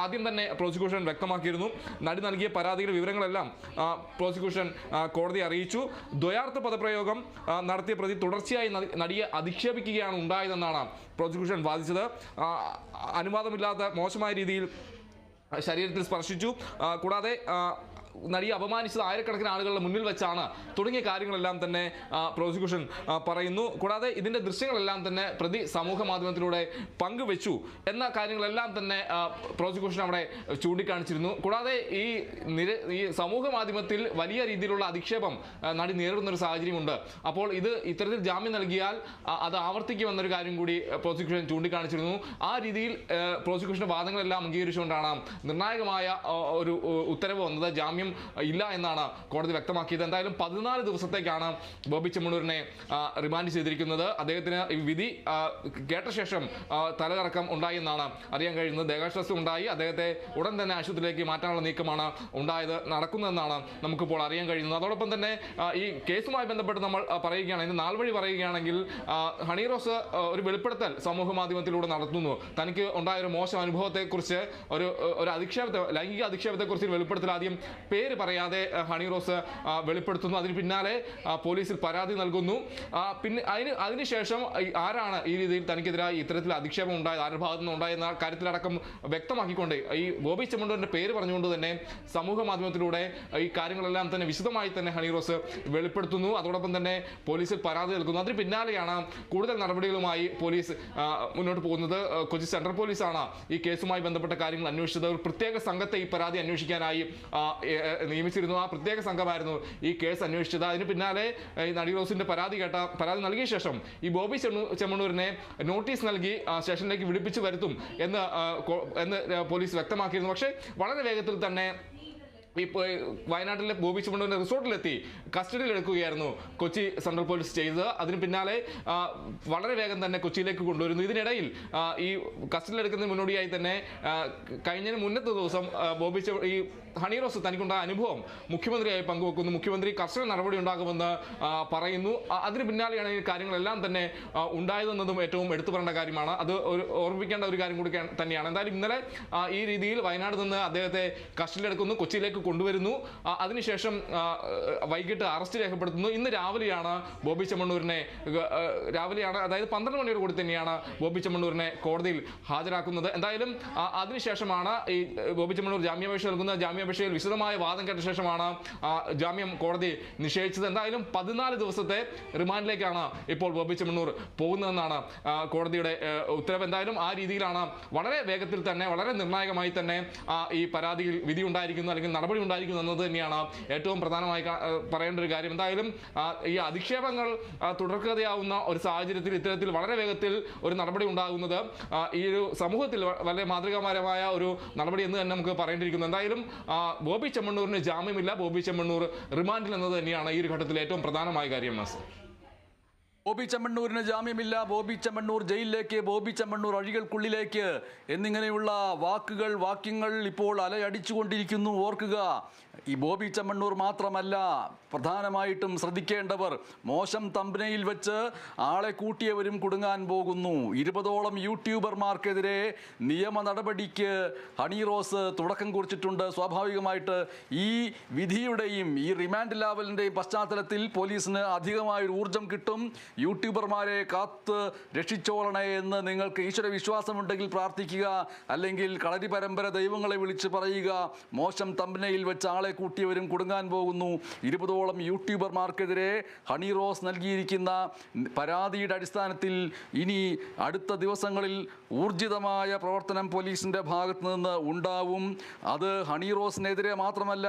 ആദ്യം തന്നെ പ്രോസിക്യൂഷൻ വ്യക്തമാക്കിയിരുന്നു. നടി നൽകിയ പരാതിയുടെ വിവരങ്ങളെല്ലാം പ്രോസിക്യൂഷൻ കോടതിയെ അറിയിച്ചു. ദ്വയാർത്ഥ പദപ്രയോഗം നടത്തിയ പ്രതി തുടർച്ചയായി നടിയെ അധിക്ഷേപിക്കുകയാണ് ഉണ്ടായതെന്നാണ് പ്രോസിക്യൂഷൻ വാദിച്ചത്. അനുവാദമില്ലാത്ത മോശമായ രീതിയിൽ ശരീരത്തിൽ സ്പർശിച്ചു, കൂടാതെ നടിയെ അപമാനിച്ചത് ആയിരക്കണക്കിന് ആളുകളുടെ മുന്നിൽ വെച്ചാണ് തുടങ്ങിയ കാര്യങ്ങളെല്ലാം തന്നെ പ്രോസിക്യൂഷൻ പറയുന്നു. കൂടാതെ ഇതിൻ്റെ ദൃശ്യങ്ങളെല്ലാം തന്നെ പ്രതി സമൂഹ മാധ്യമത്തിലൂടെ പങ്കുവെച്ചു എന്ന കാര്യങ്ങളെല്ലാം തന്നെ പ്രോസിക്യൂഷൻ അവിടെ ചൂണ്ടിക്കാണിച്ചിരുന്നു. കൂടാതെ ഈ സമൂഹ മാധ്യമത്തിൽ വലിയ രീതിയിലുള്ള അധിക്ഷേപം നടി നേരിടുന്നൊരു സാഹചര്യമുണ്ട്. അപ്പോൾ ഇത്തരത്തിൽ ജാമ്യം നൽകിയാൽ അത് ആവർത്തിക്കുമെന്നൊരു കാര്യം കൂടി പ്രോസിക്യൂഷൻ ചൂണ്ടിക്കാണിച്ചിരുന്നു. ആ രീതിയിൽ പ്രോസിക്യൂഷന്റെ വാദങ്ങളെല്ലാം അംഗീകരിച്ചുകൊണ്ടാണ് നിർണായകമായ ഒരു ഉത്തരവ് വന്നത്. ജാമ്യം ഇല്ല എന്നാണ് കോടതി വ്യക്തമാക്കിയത്. എന്തായാലും 14 ദിവസത്തേക്കാണ് ബോബി ചെമ്മണ്ണൂരിനെ റിമാൻഡ് ചെയ്തിരിക്കുന്നത്. അദ്ദേഹത്തിന് വിധി കേട്ട ശേഷം തലകറക്കം ഉണ്ടായി എന്നാണ് അറിയാൻ കഴിയുന്നത്. ദേഹാശ്വാസം ഉണ്ടായി. അദ്ദേഹത്തെ ഉടൻ തന്നെ ആശുപത്രിയിലേക്ക് മാറ്റാനുള്ള നീക്കമാണ് നടക്കുന്നതെന്നാണ് നമുക്കിപ്പോൾ അറിയാൻ കഴിയുന്നത്. അതോടൊപ്പം തന്നെ ഈ കേസുമായി ബന്ധപ്പെട്ട് നമ്മൾ പറയുകയാണെങ്കിൽ നാൾ വഴി പറയുകയാണെങ്കിൽ ഹണി റോസ് ഒരു വെളിപ്പെടുത്തൽ സമൂഹ മാധ്യമത്തിലൂടെ നടത്തുന്നു. തനിക്ക് ഉണ്ടായ ഒരു മോശം അനുഭവത്തെക്കുറിച്ച് ഒരു ലൈംഗിക അധിക്ഷേപത്തെക്കുറിച്ച് വെളിപ്പെടുത്തൽ ആദ്യം പേര് പറയാതെ ഹണി റോസ് വെളിപ്പെടുത്തുന്നു. അതിന് പിന്നാലെ പോലീസിൽ പരാതി നൽകുന്നു. പിന്നെ അതിനുശേഷം ആരാണ് ഈ രീതിയിൽ തനിക്കെതിരായി ഇത്തരത്തിൽ അധിക്ഷേപം ഉണ്ടായത്, ആരുടെ ഭാഗത്തു നിന്ന് ഉണ്ടായെന്ന കാര്യത്തിലടക്കം വ്യക്തമാക്കിക്കൊണ്ട് ഈ ബോബി ചെമ്മണ്ണൂരിന്റെ പേര് പറഞ്ഞുകൊണ്ട് തന്നെ സമൂഹ മാധ്യമത്തിലൂടെ ഈ കാര്യങ്ങളെല്ലാം തന്നെ വിശദമായി തന്നെ ഹണി റോസ് വെളിപ്പെടുത്തുന്നു. അതോടൊപ്പം തന്നെ പോലീസിൽ പരാതി നൽകുന്നു. അതിന് പിന്നാലെയാണ് കൂടുതൽ നടപടികളുമായി പോലീസ് മുന്നോട്ട് പോകുന്നത്. കൊച്ചി സെൻട്രൽ പോലീസാണ് ഈ കേസുമായി ബന്ധപ്പെട്ട കാര്യങ്ങൾ അന്വേഷിച്ചത്. ഒരു പ്രത്യേക സംഘത്തെ ഈ പരാതി അന്വേഷിക്കാനായി നിയമിച്ചിരുന്നു. ആ പ്രത്യേക സംഘമായിരുന്നു ഈ കേസ് അന്വേഷിച്ചത്. അതിന് പിന്നാലെ ഈ നടി റോസിന്റെ പരാതി നൽകിയ ശേഷം ഈ ബോബി ചെമ്മണ്ണൂരിനെ നോട്ടീസ് നൽകി സ്റ്റേഷനിലേക്ക് വിളിപ്പിച്ചു വരുത്തും എന്ന് പോലീസ് വ്യക്തമാക്കിയിരുന്നു. പക്ഷേ വളരെ വേഗത്തിൽ തന്നെ ഈ വയനാട്ടിലെ ബോബി ചെമ്മണ്ണൂരിന്റെ റിസോർട്ടിലെത്തി കസ്റ്റഡിയിൽ എടുക്കുകയായിരുന്നു കൊച്ചി സെൻട്രൽ പോലീസ് ചെയ്തത്. അതിന് പിന്നാലെ വളരെ വേഗം തന്നെ കൊച്ചിയിലേക്ക് കൊണ്ടുവരുന്നു. ഇതിനിടയിൽ ഈ കസ്റ്റഡിയിൽ എടുക്കുന്നതിന് മുന്നോടിയായി തന്നെ കഴിഞ്ഞതിന് മുന്നത്തെ ദിവസം ഈ ഹണി റോസ് തനിക്കുണ്ടായ അനുഭവം മുഖ്യമന്ത്രിയായി പങ്കുവെക്കുന്നു. മുഖ്യമന്ത്രി കർശന നടപടി ഉണ്ടാകുമെന്ന് പറയുന്നു. അതിന് പിന്നാലെയാണ് ഈ കാര്യങ്ങളെല്ലാം തന്നെ ഉണ്ടായതെന്നതും ഏറ്റവും എടുത്തു പറയേണ്ട കാര്യമാണ്. അത് ഓർമ്മിക്കേണ്ട ഒരു കാര്യം കൂടി തന്നെയാണ്. എന്തായാലും ഇന്നലെ ഈ രീതിയിൽ വയനാട് നിന്ന് അദ്ദേഹത്തെ കസ്റ്റഡിയിലെടുക്കുന്നു, കൊച്ചിയിലേക്ക് കൊണ്ടുവരുന്നു. അതിനുശേഷം വൈകിട്ട് അറസ്റ്റ് രേഖപ്പെടുത്തുന്നു. ഇന്ന് രാവിലെയാണ് ബോബി ചെമ്മണ്ണൂരിനെ അതായത് 12 മണിയോട് കൂടി തന്നെയാണ് ബോബി ചെമ്മണ്ണൂരിനെ കോടതിയിൽ ഹാജരാക്കുന്നത്. എന്തായാലും അതിനുശേഷമാണ് ഈ ബോബി ചെമ്മണ്ണൂർ ജാമ്യാപേക്ഷ നൽകുന്നത്. ജാമ്യാപേക്ഷയിൽ വിശദമായ വാദം കേട്ട ശേഷമാണ് ജാമ്യം കോടതി നിഷേധിച്ചത്. എന്തായാലും 14 ദിവസത്തെ റിമാൻഡിലേക്കാണ് ഇപ്പോൾ ബോബി ചെമ്മണ്ണൂർ പോകുന്നതെന്നാണ് കോടതിയുടെ ഉത്തരവ്. എന്തായാലും ആ രീതിയിലാണ് വളരെ വേഗത്തിൽ തന്നെ വളരെ നിർണായകമായി തന്നെ ഈ പരാതിയിൽ വിധി ഉണ്ടായിരിക്കുന്നു, അല്ലെങ്കിൽ നടപടി ഉണ്ടായിരിക്കുന്നു എന്നത് തന്നെയാണ് ഏറ്റവും പ്രധാനമായി പറയേണ്ട ഒരു കാര്യം. എന്തായാലും ഈ അധിക്ഷേപങ്ങൾ തുടർക്കഥയാവുന്ന ഒരു സാഹചര്യത്തിൽ ഇത്തരത്തിൽ വളരെ വേഗത്തിൽ ഒരു നടപടി ഉണ്ടാകുന്നത് ഈ ഒരു സമൂഹത്തിൽ വളരെ മാതൃകാപരമായ ഒരു നടപടി എന്ന് തന്നെ നമുക്ക് പറയേണ്ടിയിരിക്കുന്നു. എന്തായാലും ബോബി ചെമ്മണ്ണൂരിന് ജാമ്യമില്ല, ബോബി ചെമ്മണ്ണൂർ റിമാൻഡിൽ എന്നത് തന്നെയാണ് ഈ ഒരു ഘട്ടത്തിൽ ഏറ്റവും പ്രധാനമായ കാര്യം. ബോബി ചെമ്മണ്ണൂരിന് ജാമ്യമില്ല, ബോബി ചെമ്മണ്ണൂർ ജയിലിലേക്ക്, ബോബി ചെമ്മണ്ണൂർ അഴികൾക്കുള്ളിലേക്ക് എന്നിങ്ങനെയുള്ള വാക്യങ്ങൾ ഇപ്പോൾ അലയടിച്ചുകൊണ്ടിരിക്കുന്നു. ഓർക്കുക, ഈ ബോബി ചെമ്മണ്ണൂർ മാത്രമല്ല പ്രധാനമായിട്ടും ശ്രദ്ധിക്കേണ്ടവർ, മോശം തമ്പനയിൽ വെച്ച് ആളെ കൂട്ടിയവരും കുടുങ്ങാൻ പോകുന്നു. 20ഓളം യൂട്യൂബർമാർക്കെതിരെ നിയമ നടപടിക്ക് ഹണി റോസ് തുടക്കം കുറിച്ചിട്ടുണ്ട്. സ്വാഭാവികമായിട്ട് ഈ വിധിയുടെയും ഈ റിമാൻഡ് ലാവലിൻ്റെയും പശ്ചാത്തലത്തിൽ പോലീസിന് അധികമായൊരു ഊർജം കിട്ടും. യൂട്യൂബർമാരെ കാത്ത് രക്ഷിച്ചോളണേ എന്ന് നിങ്ങൾക്ക് ഈശ്വര വിശ്വാസമുണ്ടെങ്കിൽ പ്രാർത്ഥിക്കുക, അല്ലെങ്കിൽ കളരി പരമ്പര ദൈവങ്ങളെ വിളിച്ച് പറയുക. മോശം തമ്പനയിൽ വെച്ച് ആളെ കൂട്ടിയവരും കുടുങ്ങാൻ പോകുന്നു. 20ഓളം യൂട്യൂബർമാർക്കെതിരെ ഹണി റോസ് നൽകിയിരിക്കുന്ന പരാതിയുടെ അടിസ്ഥാനത്തിൽ ഇനി അടുത്ത ദിവസങ്ങളിൽ ഊർജിതമായ പ്രവർത്തനം പോലീസിൻ്റെ ഭാഗത്ത് നിന്ന് ഉണ്ടാവും. അത് ഹണി റോസിനെതിരെ മാത്രമല്ല,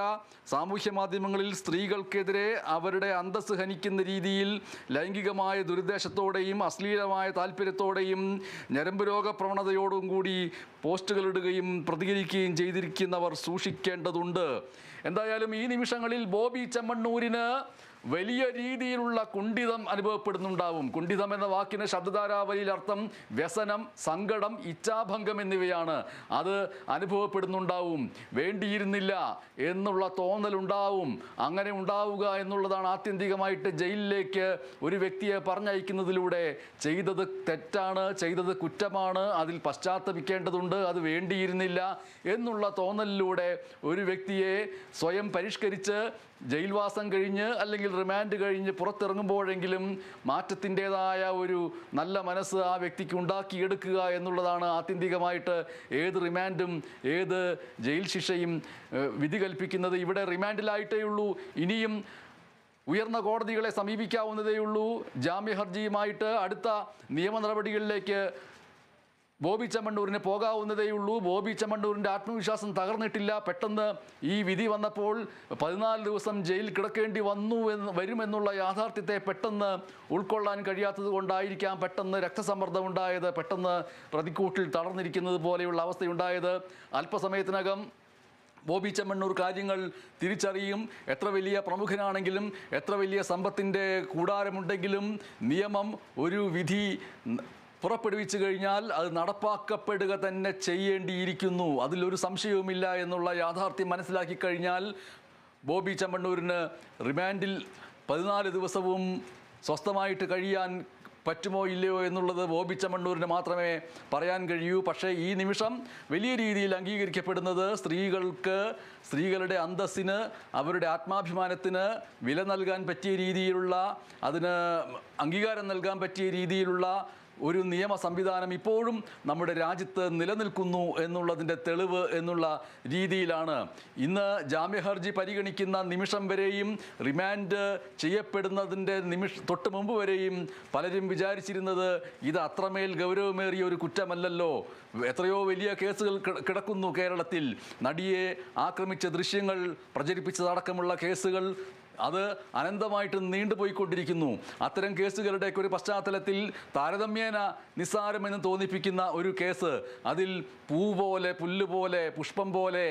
സാമൂഹ്യ മാധ്യമങ്ങളിൽ സ്ത്രീകൾക്കെതിരെ അവരുടെ അന്തസ്സ് ഹനിക്കുന്ന രീതിയിൽ ലൈംഗികമായ അമിതമായ ദുരുദ്ദേശത്തോടെയും അശ്ലീലമായ താല്പര്യത്തോടെയും ഞരമ്പ് രോഗ പ്രവണതയോടും കൂടി പോസ്റ്റുകൾ ഇടുകയും പ്രതികരിക്കുകയും ചെയ്തിരിക്കുന്നവർ സൂക്ഷിക്കേണ്ടതുണ്ട്. എന്തായാലും ഈ നിമിഷങ്ങളിൽ ബോബി ചെമ്മണ്ണൂരിന് വലിയ രീതിയിലുള്ള കുണ്ഠിതം അനുഭവപ്പെടുന്നുണ്ടാവും. കുണ്ഠിതം എന്ന വാക്കിന് ശബ്ദധാരാവലിയിൽ അർത്ഥം വ്യസനം, സങ്കടം, ഇച്ഛാഭംഗം എന്നിവയാണ്. അത് അനുഭവപ്പെടുന്നുണ്ടാവും. വേണ്ടിയിരുന്നില്ല എന്നുള്ള തോന്നലുണ്ടാവും. അങ്ങനെ ഉണ്ടാവുക എന്നുള്ളതാണ് ആത്യന്തികമായിട്ട് ജയിലിലേക്ക് ഒരു വ്യക്തിയെ പറഞ്ഞയക്കുന്നതിലൂടെ ചെയ്തത് തെറ്റാണ്, ചെയ്തത് കുറ്റമാണ്, അതിൽ പശ്ചാത്തപിക്കേണ്ടതുണ്ട്, അത് വേണ്ടിയിരുന്നില്ല എന്നുള്ള തോന്നലിലൂടെ ഒരു വ്യക്തിയെ സ്വയം പരിഷ്കരിച്ച് ജയിൽവാസം കഴിഞ്ഞ് അല്ലെങ്കിൽ റിമാൻഡ് കഴിഞ്ഞ് പുറത്തിറങ്ങുമ്പോഴെങ്കിലും മാറ്റത്തിൻ്റെതായ ഒരു നല്ല മനസ്സ് ആ വ്യക്തിക്ക് ഉണ്ടാക്കിയെടുക്കുക എന്നുള്ളതാണ് ആത്യന്തികമായിട്ട് ഏത് റിമാൻഡും ഏത് ജയിൽ ശിക്ഷയും വിധി കൽപ്പിക്കുന്നത്. ഇവിടെ റിമാൻഡിലായിട്ടേ ഉള്ളൂ, ഇനിയും ഉയർന്ന കോടതികളെ സമീപിക്കാവുന്നതേയുള്ളൂ. ജാമ്യ ഹർജിയുമായിട്ട് അടുത്ത നിയമ നടപടികളിലേക്ക് ബോബി ചെമ്മണ്ണൂരിന് പോകാവുന്നതേയുള്ളൂ. ബോബി ചെമ്മണ്ണൂരിൻ്റെ ആത്മവിശ്വാസം തകർന്നിട്ടില്ല. പെട്ടെന്ന് ഈ വിധി വന്നപ്പോൾ 14 ദിവസം ജയിൽ കിടക്കേണ്ടി വരുമെന്നുള്ള യാഥാർത്ഥ്യത്തെ പെട്ടെന്ന് ഉൾക്കൊള്ളാൻ കഴിയാത്തത് കൊണ്ടായിരിക്കാം പെട്ടെന്ന് രക്തസമ്മർദ്ദം ഉണ്ടായത്, പെട്ടെന്ന് പ്രതിക്കൂട്ടിൽ തളർന്നിരിക്കുന്നത് പോലെയുള്ള അവസ്ഥയുണ്ടായത്. അല്പസമയത്തിനകം ബോബി ചെമ്മണ്ണൂർ കാര്യങ്ങൾ തിരിച്ചറിയും. എത്ര വലിയ പ്രമുഖനാണെങ്കിലും എത്ര വലിയ സമ്പത്തിൻ്റെ കൂടാരമുണ്ടെങ്കിലും നിയമം ഒരു വിധി പുറപ്പെടുവിച്ചു കഴിഞ്ഞാൽ അത് നടപ്പാക്കപ്പെടുക തന്നെ ചെയ്യേണ്ടിയിരിക്കുന്നു. അതിലൊരു സംശയവുമില്ല എന്നുള്ള യാഥാർത്ഥ്യം മനസ്സിലാക്കി കഴിഞ്ഞാൽ ബോബി ചെമ്മണ്ണൂരിന് റിമാൻഡിൽ 14 ദിവസവും സ്വസ്ഥമായിട്ട് കഴിയാൻ പറ്റുമോ ഇല്ലയോ എന്നുള്ളത് ബോബി ചെമ്മണ്ണൂരിന് മാത്രമേ പറയാൻ കഴിയൂ. പക്ഷേ ഈ നിമിഷം വലിയ രീതിയിൽ അംഗീകരിക്കപ്പെടുന്നത് സ്ത്രീകളുടെ അന്തസ്സിന്, അവരുടെ ആത്മാഭിമാനത്തിന് വില നൽകാൻ പറ്റിയ രീതിയിലുള്ള, അതിന് അംഗീകാരം നൽകാൻ പറ്റിയ രീതിയിലുള്ള ഒരു നിയമ സംവിധാനം ഇപ്പോഴും നമ്മുടെ രാജ്യത്ത് നിലനിൽക്കുന്നു എന്നുള്ളതിൻ്റെ തെളിവ് എന്നുള്ള രീതിയിലാണ്. ഇന്ന് ജാമ്യ ഹർജി പരിഗണിക്കുന്ന നിമിഷം വരെയും റിമാൻഡ് ചെയ്യപ്പെടുന്നതിൻ്റെ തൊട്ട് മുമ്പ് വരെയും പലരും വിചാരിച്ചിരുന്നത് ഇത് അത്രമേൽ ഗൗരവമേറിയ ഒരു കുറ്റമല്ലല്ലോ, എത്രയോ വലിയ കേസുകൾ കിടക്കുന്നു കേരളത്തിൽ, നടിയെ ആക്രമിച്ച ദൃശ്യങ്ങൾ പ്രചരിപ്പിച്ചതടക്കമുള്ള കേസുകൾ അത് അനന്തമായിട്ട് നീണ്ടുപോയിക്കൊണ്ടിരിക്കുന്നു. അത്തരം കേസുകളുടെയൊക്കെ ഒരു പശ്ചാത്തലത്തിൽ താരതമ്യേന നിസ്സാരമെന്ന് തോന്നിപ്പിക്കുന്ന ഒരു കേസ്, അതിൽ പൂ പോലെ, പുല്ല് പോലെ, പുഷ്പം പോലെ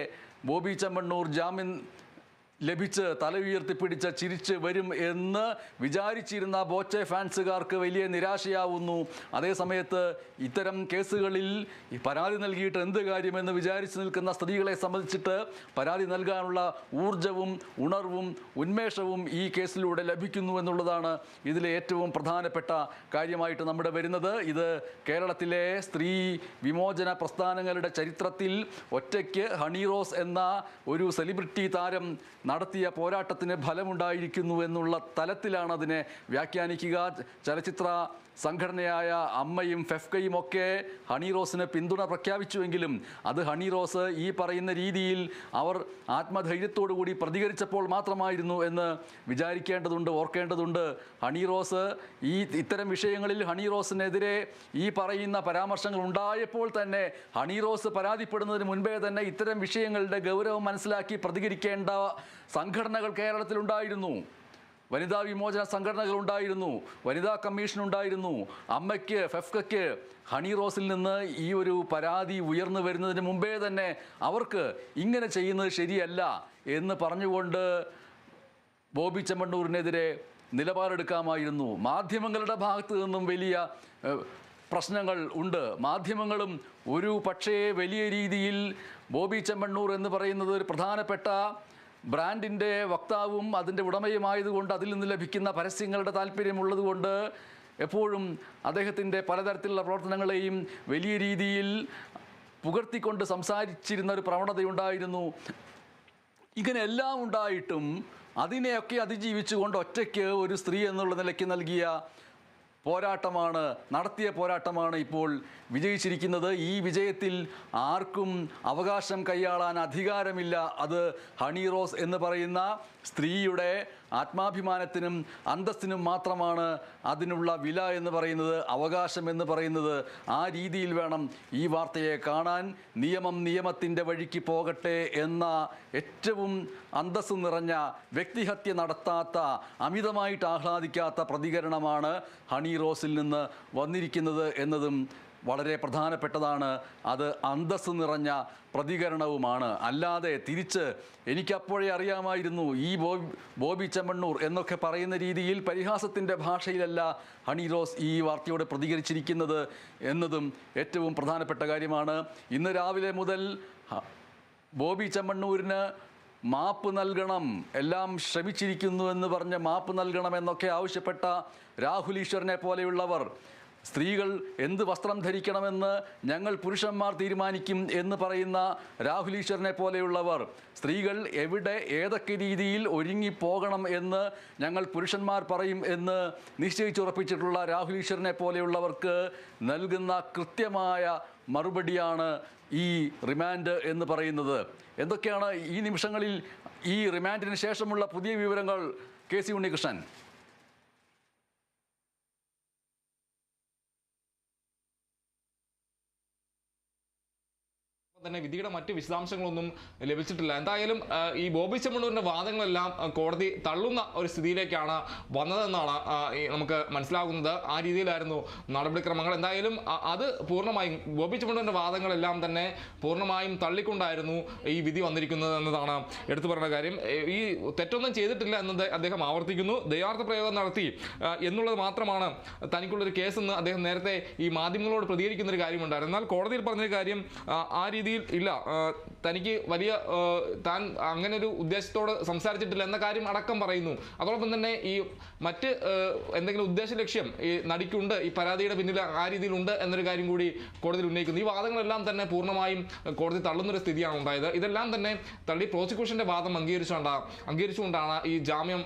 ബോബി ചെമ്മണ്ണൂർ ജാമ്യം ലഭിച്ച് തല ഉയർത്തിപ്പിടിച്ച് ചിരിച്ച് വരും എന്ന് വിചാരിച്ചിരുന്ന ബോച്ചെ ഫാൻസുകാർക്ക് വലിയ നിരാശയാവുന്നു. അതേസമയത്ത് ഇത്തരം കേസുകളിൽ പരാതി നൽകിയിട്ട് എന്ത് കാര്യമെന്ന് വിചാരിച്ചു നിൽക്കുന്ന സ്ത്രീകളെ സംബന്ധിച്ചിട്ട് പരാതി നൽകാനുള്ള ഊർജവും ഉണർവും ഉന്മേഷവും ഈ കേസിലൂടെ ലഭിക്കുന്നു എന്നുള്ളതാണ് ഇതിലെ ഏറ്റവും പ്രധാനപ്പെട്ട കാര്യമായിട്ട് നമ്മുടെ വരുന്നത്. ഇത് കേരളത്തിലെ സ്ത്രീ വിമോചന പ്രസ്ഥാനങ്ങളുടെ ചരിത്രത്തിൽ ഒറ്റയ്ക്ക് ഹണി റോസ് എന്ന ഒരു സെലിബ്രിറ്റി താരം നടത്തിയ പോരാട്ടത്തിന് ഫലമുണ്ടായിരിക്കുന്നു എന്നുള്ള തലത്തിലാണ് അതിനെ വ്യാഖ്യാനിക്കുക. ചലച്ചിത്ര സംഘടനയായ അമ്മയും ഫെഫ്കയും ഒക്കെ ഹണി റോസിന് പിന്തുണ പ്രഖ്യാപിച്ചുവെങ്കിലും അത് ഹണി റോസ് ഈ പറയുന്ന രീതിയിൽ അവർ ആത്മധൈര്യത്തോടു കൂടി പ്രതികരിച്ചപ്പോൾ മാത്രമായിരുന്നു എന്ന് വിചാരിക്കേണ്ടതുണ്ട്, ഓർക്കേണ്ടതുണ്ട്. ഹണി റോസ് ഇത്തരം വിഷയങ്ങളിൽ ഹണി റോസിനെതിരെ ഈ പറയുന്ന പരാമർശങ്ങൾ ഉണ്ടായപ്പോൾ തന്നെ ഹണി റോസ് പരാതിപ്പെടുന്നതിന് മുൻപേ തന്നെ ഇത്തരം വിഷയങ്ങളുടെ ഗൗരവം മനസ്സിലാക്കി പ്രതികരിക്കേണ്ട സംഘടനകൾ കേരളത്തിലുണ്ടായിരുന്നു. വനിതാ വിമോചന സംഘടനകൾ ഉണ്ടായിരുന്നു, വനിതാ കമ്മീഷൻ ഉണ്ടായിരുന്നു. അമ്മയ്ക്ക്, ഫെഫ്കയ്ക്ക് ഹണി റോസിൽ നിന്ന് ഈ ഒരു പരാതി ഉയർന്നു വരുന്നതിന് മുമ്പേ തന്നെ അവർക്ക് ഇങ്ങനെ ചെയ്യുന്നത് ശരിയല്ല എന്ന് പറഞ്ഞുകൊണ്ട് ബോബി ചെമ്മണ്ണൂരിനെതിരെ നിലപാടെടുക്കാമായിരുന്നു. മാധ്യമങ്ങളുടെ ഭാഗത്ത് നിന്നും വലിയ പ്രശ്നങ്ങൾ ഉണ്ട്. മാധ്യമങ്ങളും ഒരു പക്ഷേ വലിയ രീതിയിൽ ബോബി ചെമ്മണ്ണൂർ എന്ന് പറയുന്നത് ഒരു പ്രധാനപ്പെട്ട ബ്രാൻഡിൻ്റെ വക്താവും അതിൻ്റെ ഉടമയുമായതുകൊണ്ട് അതിൽ നിന്ന് ലഭിക്കുന്ന പരസ്യങ്ങളുടെ താല്പര്യമുള്ളതുകൊണ്ട് എപ്പോഴും അദ്ദേഹത്തിൻ്റെ പലതരത്തിലുള്ള പ്രവർത്തനങ്ങളെയും വലിയ രീതിയിൽ പുകഴ്ത്തിക്കൊണ്ട് സംസാരിച്ചിരുന്ന ഒരു പ്രവണതയുണ്ടായിരുന്നു. ഇങ്ങനെ എല്ലാം ഉണ്ടായിട്ടും അതിനെയൊക്കെ അതിജീവിച്ചുകൊണ്ട് ഒറ്റയ്ക്ക് ഒരു സ്ത്രീ എന്നുള്ള നിലയ്ക്ക് നൽകിയ പോരാട്ടമാണ്, നടത്തിയ പോരാട്ടമാണ് ഇപ്പോൾ വിജയിച്ചിരിക്കുന്നത്. ഈ വിജയത്തിൽ ആർക്കും അവകാശം കൈയാളാൻ അധികാരമില്ല. അത് ഹണി റോസ് എന്ന് പറയുന്ന സ്ത്രീയുടെ ആത്മാഭിമാനത്തിനും അന്തസ്സിനും മാത്രമാണ് അതിനുള്ള വില എന്ന് പറയുന്നത്, അവകാശം എന്ന് പറയുന്നത്. ആ രീതിയിൽ വേണം ഈ വാർത്തയെ കാണാൻ. നിയമം നിയമത്തിൻ്റെ വഴിക്ക് പോകട്ടെ എന്ന ഏറ്റവും അന്തസ്സ് നിറഞ്ഞ, വ്യക്തിഹത്യ നടത്താത്ത, അമിതമായിട്ട് ആഹ്ലാദിക്കാത്ത പ്രതികരണമാണ് ഹണി റോസിൽ നിന്ന് വന്നിരിക്കുന്നത് എന്നതും വളരെ പ്രധാനപ്പെട്ടതാണ്. അത് അന്തസ്സ് നിറഞ്ഞ പ്രതികരണവുമാണ്. അല്ലാതെ തിരിച്ച് എനിക്കപ്പോഴേ അറിയാമായിരുന്നു ഈ ബോബി ചെമ്മണ്ണൂർ എന്നൊക്കെ പറയുന്ന രീതിയിൽ പരിഹാസത്തിൻ്റെ ഭാഷയിലല്ല ഹണി റോസ് ഈ വാർത്തയോട് പ്രതികരിച്ചിരിക്കുന്നത് എന്നതും ഏറ്റവും പ്രധാനപ്പെട്ട കാര്യമാണ്. ഇന്ന് രാവിലെ മുതൽ ബോബി ചെമ്മണ്ണൂരിന് മാപ്പ് നൽകണം, എല്ലാം ശ്രമിച്ചിരിക്കുന്നുവെന്ന് പറഞ്ഞ് മാപ്പ് നൽകണമെന്നൊക്കെ ആവശ്യപ്പെട്ട രാഹുൽ ഈശ്വറിനെ പോലെയുള്ളവർ, സ്ത്രീകൾ എന്ത് വസ്ത്രം ധരിക്കണമെന്ന് ഞങ്ങൾ പുരുഷന്മാർ തീരുമാനിക്കും എന്ന് പറയുന്ന രാഹുൽ ഈശ്വറിനെ പോലെയുള്ളവർ, സ്ത്രീകൾ എവിടെ ഏതൊക്കെ രീതിയിൽ ഒരുങ്ങിപ്പോകണം എന്ന് ഞങ്ങൾ പുരുഷന്മാർ പറയും എന്ന് നിശ്ചയിച്ചുറപ്പിച്ചിട്ടുള്ള രാഹുൽ ഈശ്വറിനെ പോലെയുള്ളവർക്ക് നൽകുന്ന കൃത്യമായ മറുപടിയാണ് ഈ റിമാൻഡ് എന്ന് പറയുന്നത്. എന്തൊക്കെയാണ് ഈ നിമിഷങ്ങളിൽ ഈ റിമാൻഡിന് ശേഷമുള്ള പുതിയ വിവരങ്ങൾ? KC ഉണ്ണികൃഷ്ണൻ. തന്നെ വിധിയുടെ മറ്റ് വിശദാംശങ്ങളൊന്നും ലഭിച്ചിട്ടില്ല. എന്തായാലും ഈ ബോബി ചെമ്മണ്ണൂരിന്റെ വാദങ്ങളെല്ലാം കോടതി തള്ളുന്ന ഒരു സ്ഥിതിയിലേക്കാണ് വന്നതെന്നാണ് നമുക്ക് മനസ്സിലാകുന്നത്. ആ രീതിയിലായിരുന്നു നടപടിക്രമങ്ങൾ. എന്തായാലും അത് പൂർണ്ണമായും ബോബി ചെമ്മണ്ണൂരിന്റെ വാദങ്ങളെല്ലാം തന്നെ പൂർണ്ണമായും തള്ളിക്കൊണ്ടായിരുന്നു ഈ വിധി വന്നിരിക്കുന്നത് എന്നതാണ് എടുത്തു പറയുന്ന കാര്യം. ഈ തെറ്റൊന്നും ചെയ്തിട്ടില്ല എന്നത് അദ്ദേഹം ആവർത്തിക്കുന്നു. ദയാർത്ഥ പ്രയോഗം നടത്തി എന്നുള്ളത് മാത്രമാണ് തനിക്കുള്ളൊരു കേസെന്ന് അദ്ദേഹം നേരത്തെ ഈ മാധ്യമങ്ങളോട് പ്രതികരിക്കുന്ന ഒരു കാര്യമുണ്ടായിരുന്നു. എന്നാൽ കോടതിയിൽ പറഞ്ഞൊരു കാര്യം ആ രീതിയിൽ ഇല്ല, തനിക്ക് വലിയ താൻ അങ്ങനെ ഒരു ഉദ്ദേശത്തോട് സംസാരിച്ചിട്ടില്ല എന്ന കാര്യം അടക്കം പറയുന്നു. അതോടൊപ്പം തന്നെ ഈ മറ്റ് എന്തെങ്കിലും ഉദ്ദേശ ലക്ഷ്യം ഈ നടിക്കുണ്ട്, ഈ പരാതിയുടെ പിന്നിൽ ആ രീതിയിലുണ്ട് എന്നൊരു കാര്യം കൂടി കോടതിയിൽ ഉന്നയിക്കുന്നു. ഈ വാദങ്ങളെല്ലാം തന്നെ പൂർണ്ണമായും കോടതി തള്ളുന്നൊരു സ്ഥിതിയാണ് ഉണ്ടായത്. ഇതെല്ലാം തന്നെ തള്ളി പ്രോസിക്യൂഷന്റെ വാദം അംഗീകരിച്ചുകൊണ്ടാണ് ഈ ജാമ്യം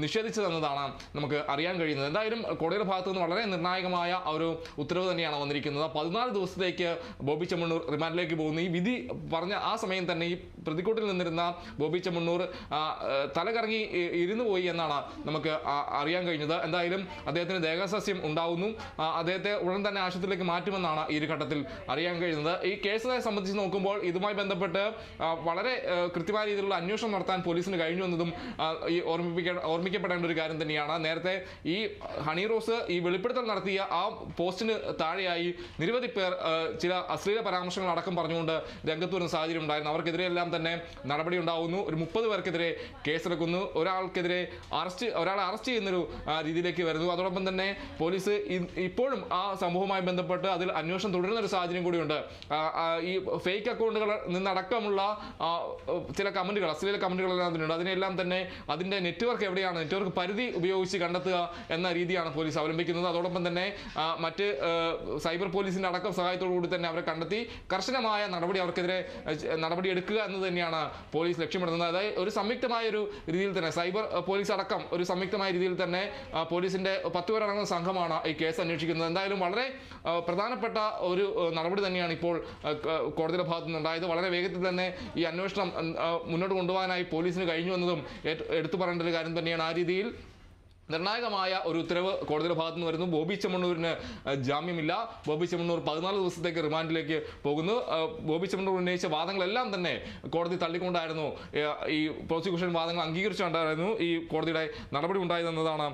നിഷേധിച്ചതെന്നതാണ് നമുക്ക് അറിയാൻ കഴിയുന്നത്. എന്തായാലും കോടതിയുടെ ഭാഗത്തു നിന്ന് വളരെ നിർണായകമായ ഒരു ഉത്തരവ് തന്നെയാണ് വന്നിരിക്കുന്നത്. 14 ദിവസത്തേക്ക് ബോബി ചെമ്മണ്ണൂർ റിമാൻഡിലേക്ക് പോകുന്നു. ഈ വിധി പറഞ്ഞ ആ സമയം തന്നെ ഈ പ്രതിക്കൂട്ടിൽ നിന്നിരുന്ന ബോബി ചെമ്മണ്ണൂർ തലകറങ്ങി ഇരുന്നു പോയി എന്നാണ് നമുക്ക് അറിയാൻ കഴിഞ്ഞത്. എന്തായാലും അദ്ദേഹത്തിന് ദേഹാസ്വാസ്ഥ്യം ഉണ്ടാവുന്നു. അദ്ദേഹത്തെ ഉടൻ തന്നെ ആശുപത്രിയിലേക്ക് മാറ്റുമെന്നാണ് ഈ ഒരു ഘട്ടത്തിൽ അറിയാൻ കഴിയുന്നത്. ഈ കേസിനെ സംബന്ധിച്ച് നോക്കുമ്പോൾ ഇതുമായി ബന്ധപ്പെട്ട് വളരെ കൃത്യമായ രീതിയിലുള്ള അന്വേഷണം നടത്താൻ പോലീസിന് കഴിഞ്ഞു എന്നതും ഈ ഓർമ്മിക്കപ്പെടേണ്ട ഒരു കാര്യം തന്നെയാണ്. നേരത്തെ ഈ ഹണി റോസ് ഈ വെളിപ്പെടുത്തൽ നടത്തിയ ആ പോസ്റ്റിന് താഴെയായി നിരവധി പേർ ചില അശ്ലീല പരാമർശങ്ങൾ അടക്കം പറഞ്ഞുകൊണ്ട് രംഗത്ത് വരുന്ന സാഹചര്യം ഉണ്ടായിരുന്നു. അവർക്കെതിരെയെല്ലാം തന്നെ നടപടി ഉണ്ടാവുന്നു. ഒരു 30 പേർക്കെതിരെ കേസെടുക്കുന്നു. ഒരാളെ അറസ്റ്റ് ചെയ്യുന്നൊരു രീതിയിലേക്ക് വരുന്നു. അതോടൊപ്പം തന്നെ പോലീസ് ഇപ്പോഴും ആ സംഭവവുമായി ബന്ധപ്പെട്ട് അതിൽ അന്വേഷണം തുടരുന്ന ഒരു സാഹചര്യം കൂടിയുണ്ട്. ഈ ഫേക്ക് അക്കൗണ്ടുകൾ നിന്നടക്കമുള്ള ചില കമന്റുകൾ, അശ്ലീല കമന്റുകളെല്ലാം തന്നെയുണ്ട്. അതിനെല്ലാം തന്നെ അതിന്റെ നെറ്റ്വർക്ക് എവിടെയാണ്, നെറ്റ്വർക്ക് പരിധി ഉപയോഗിച്ച് കണ്ടെത്തുക എന്ന രീതിയാണ് പോലീസ് അവലംബിക്കുന്നത്. അതോടൊപ്പം തന്നെ മറ്റ് സൈബർ പോലീസിന്റെ അടക്കം സഹായത്തോടു കൂടി തന്നെ അവരെ കണ്ടെത്തി കർശനമായ അവർക്കെതിരെ നടപടി എടുക്കുക എന്ന് തന്നെയാണ് പോലീസ് ലക്ഷ്യമിടുന്നത്. അതായത് ഒരു സംയുക്തമായ ഒരു രീതിയിൽ തന്നെ സൈബർ പോലീസ് അടക്കം ഒരു സംയുക്തമായ രീതിയിൽ തന്നെ പോലീസിന്റെ 10 പേരടങ്ങുന്ന സംഘമാണ് ഈ കേസ് അന്വേഷിക്കുന്നത്. എന്തായാലും വളരെ പ്രധാനപ്പെട്ട ഒരു നടപടി തന്നെയാണ് ഇപ്പോൾ കോടതിയുടെ ഭാഗത്തു നിന്നുണ്ടായത്. വളരെ വേഗത്തിൽ തന്നെ ഈ അന്വേഷണം മുന്നോട്ട് കൊണ്ടുപോകാനായി പോലീസിന് കഴിഞ്ഞു എന്നതും എടുത്തു പറയേണ്ട ഒരു കാര്യം തന്നെയാണ്. ആ രീതിയിൽ നിർണായകമായ ഒരു ഉത്തരവ് കോടതിയുടെ ഭാഗത്തു നിന്ന് വരുന്നു. ബോബി ചെമ്മണ്ണൂരിന് ജാമ്യമില്ല. ബോബി ചെമ്മണ്ണൂർ 14 ദിവസത്തേക്ക് റിമാൻഡിലേക്ക് പോകുന്നു. ബോബി ചെമ്മണ്ണൂർ ഉന്നയിച്ച വാദങ്ങളെല്ലാം തന്നെ കോടതി തള്ളിക്കൊണ്ടായിരുന്നു, ഈ പ്രോസിക്യൂഷൻ വാദങ്ങൾ അംഗീകരിച്ചുകൊണ്ടായിരുന്നു ഈ കോടതിയുടെ നടപടി ഉണ്ടായതെന്നതാണ്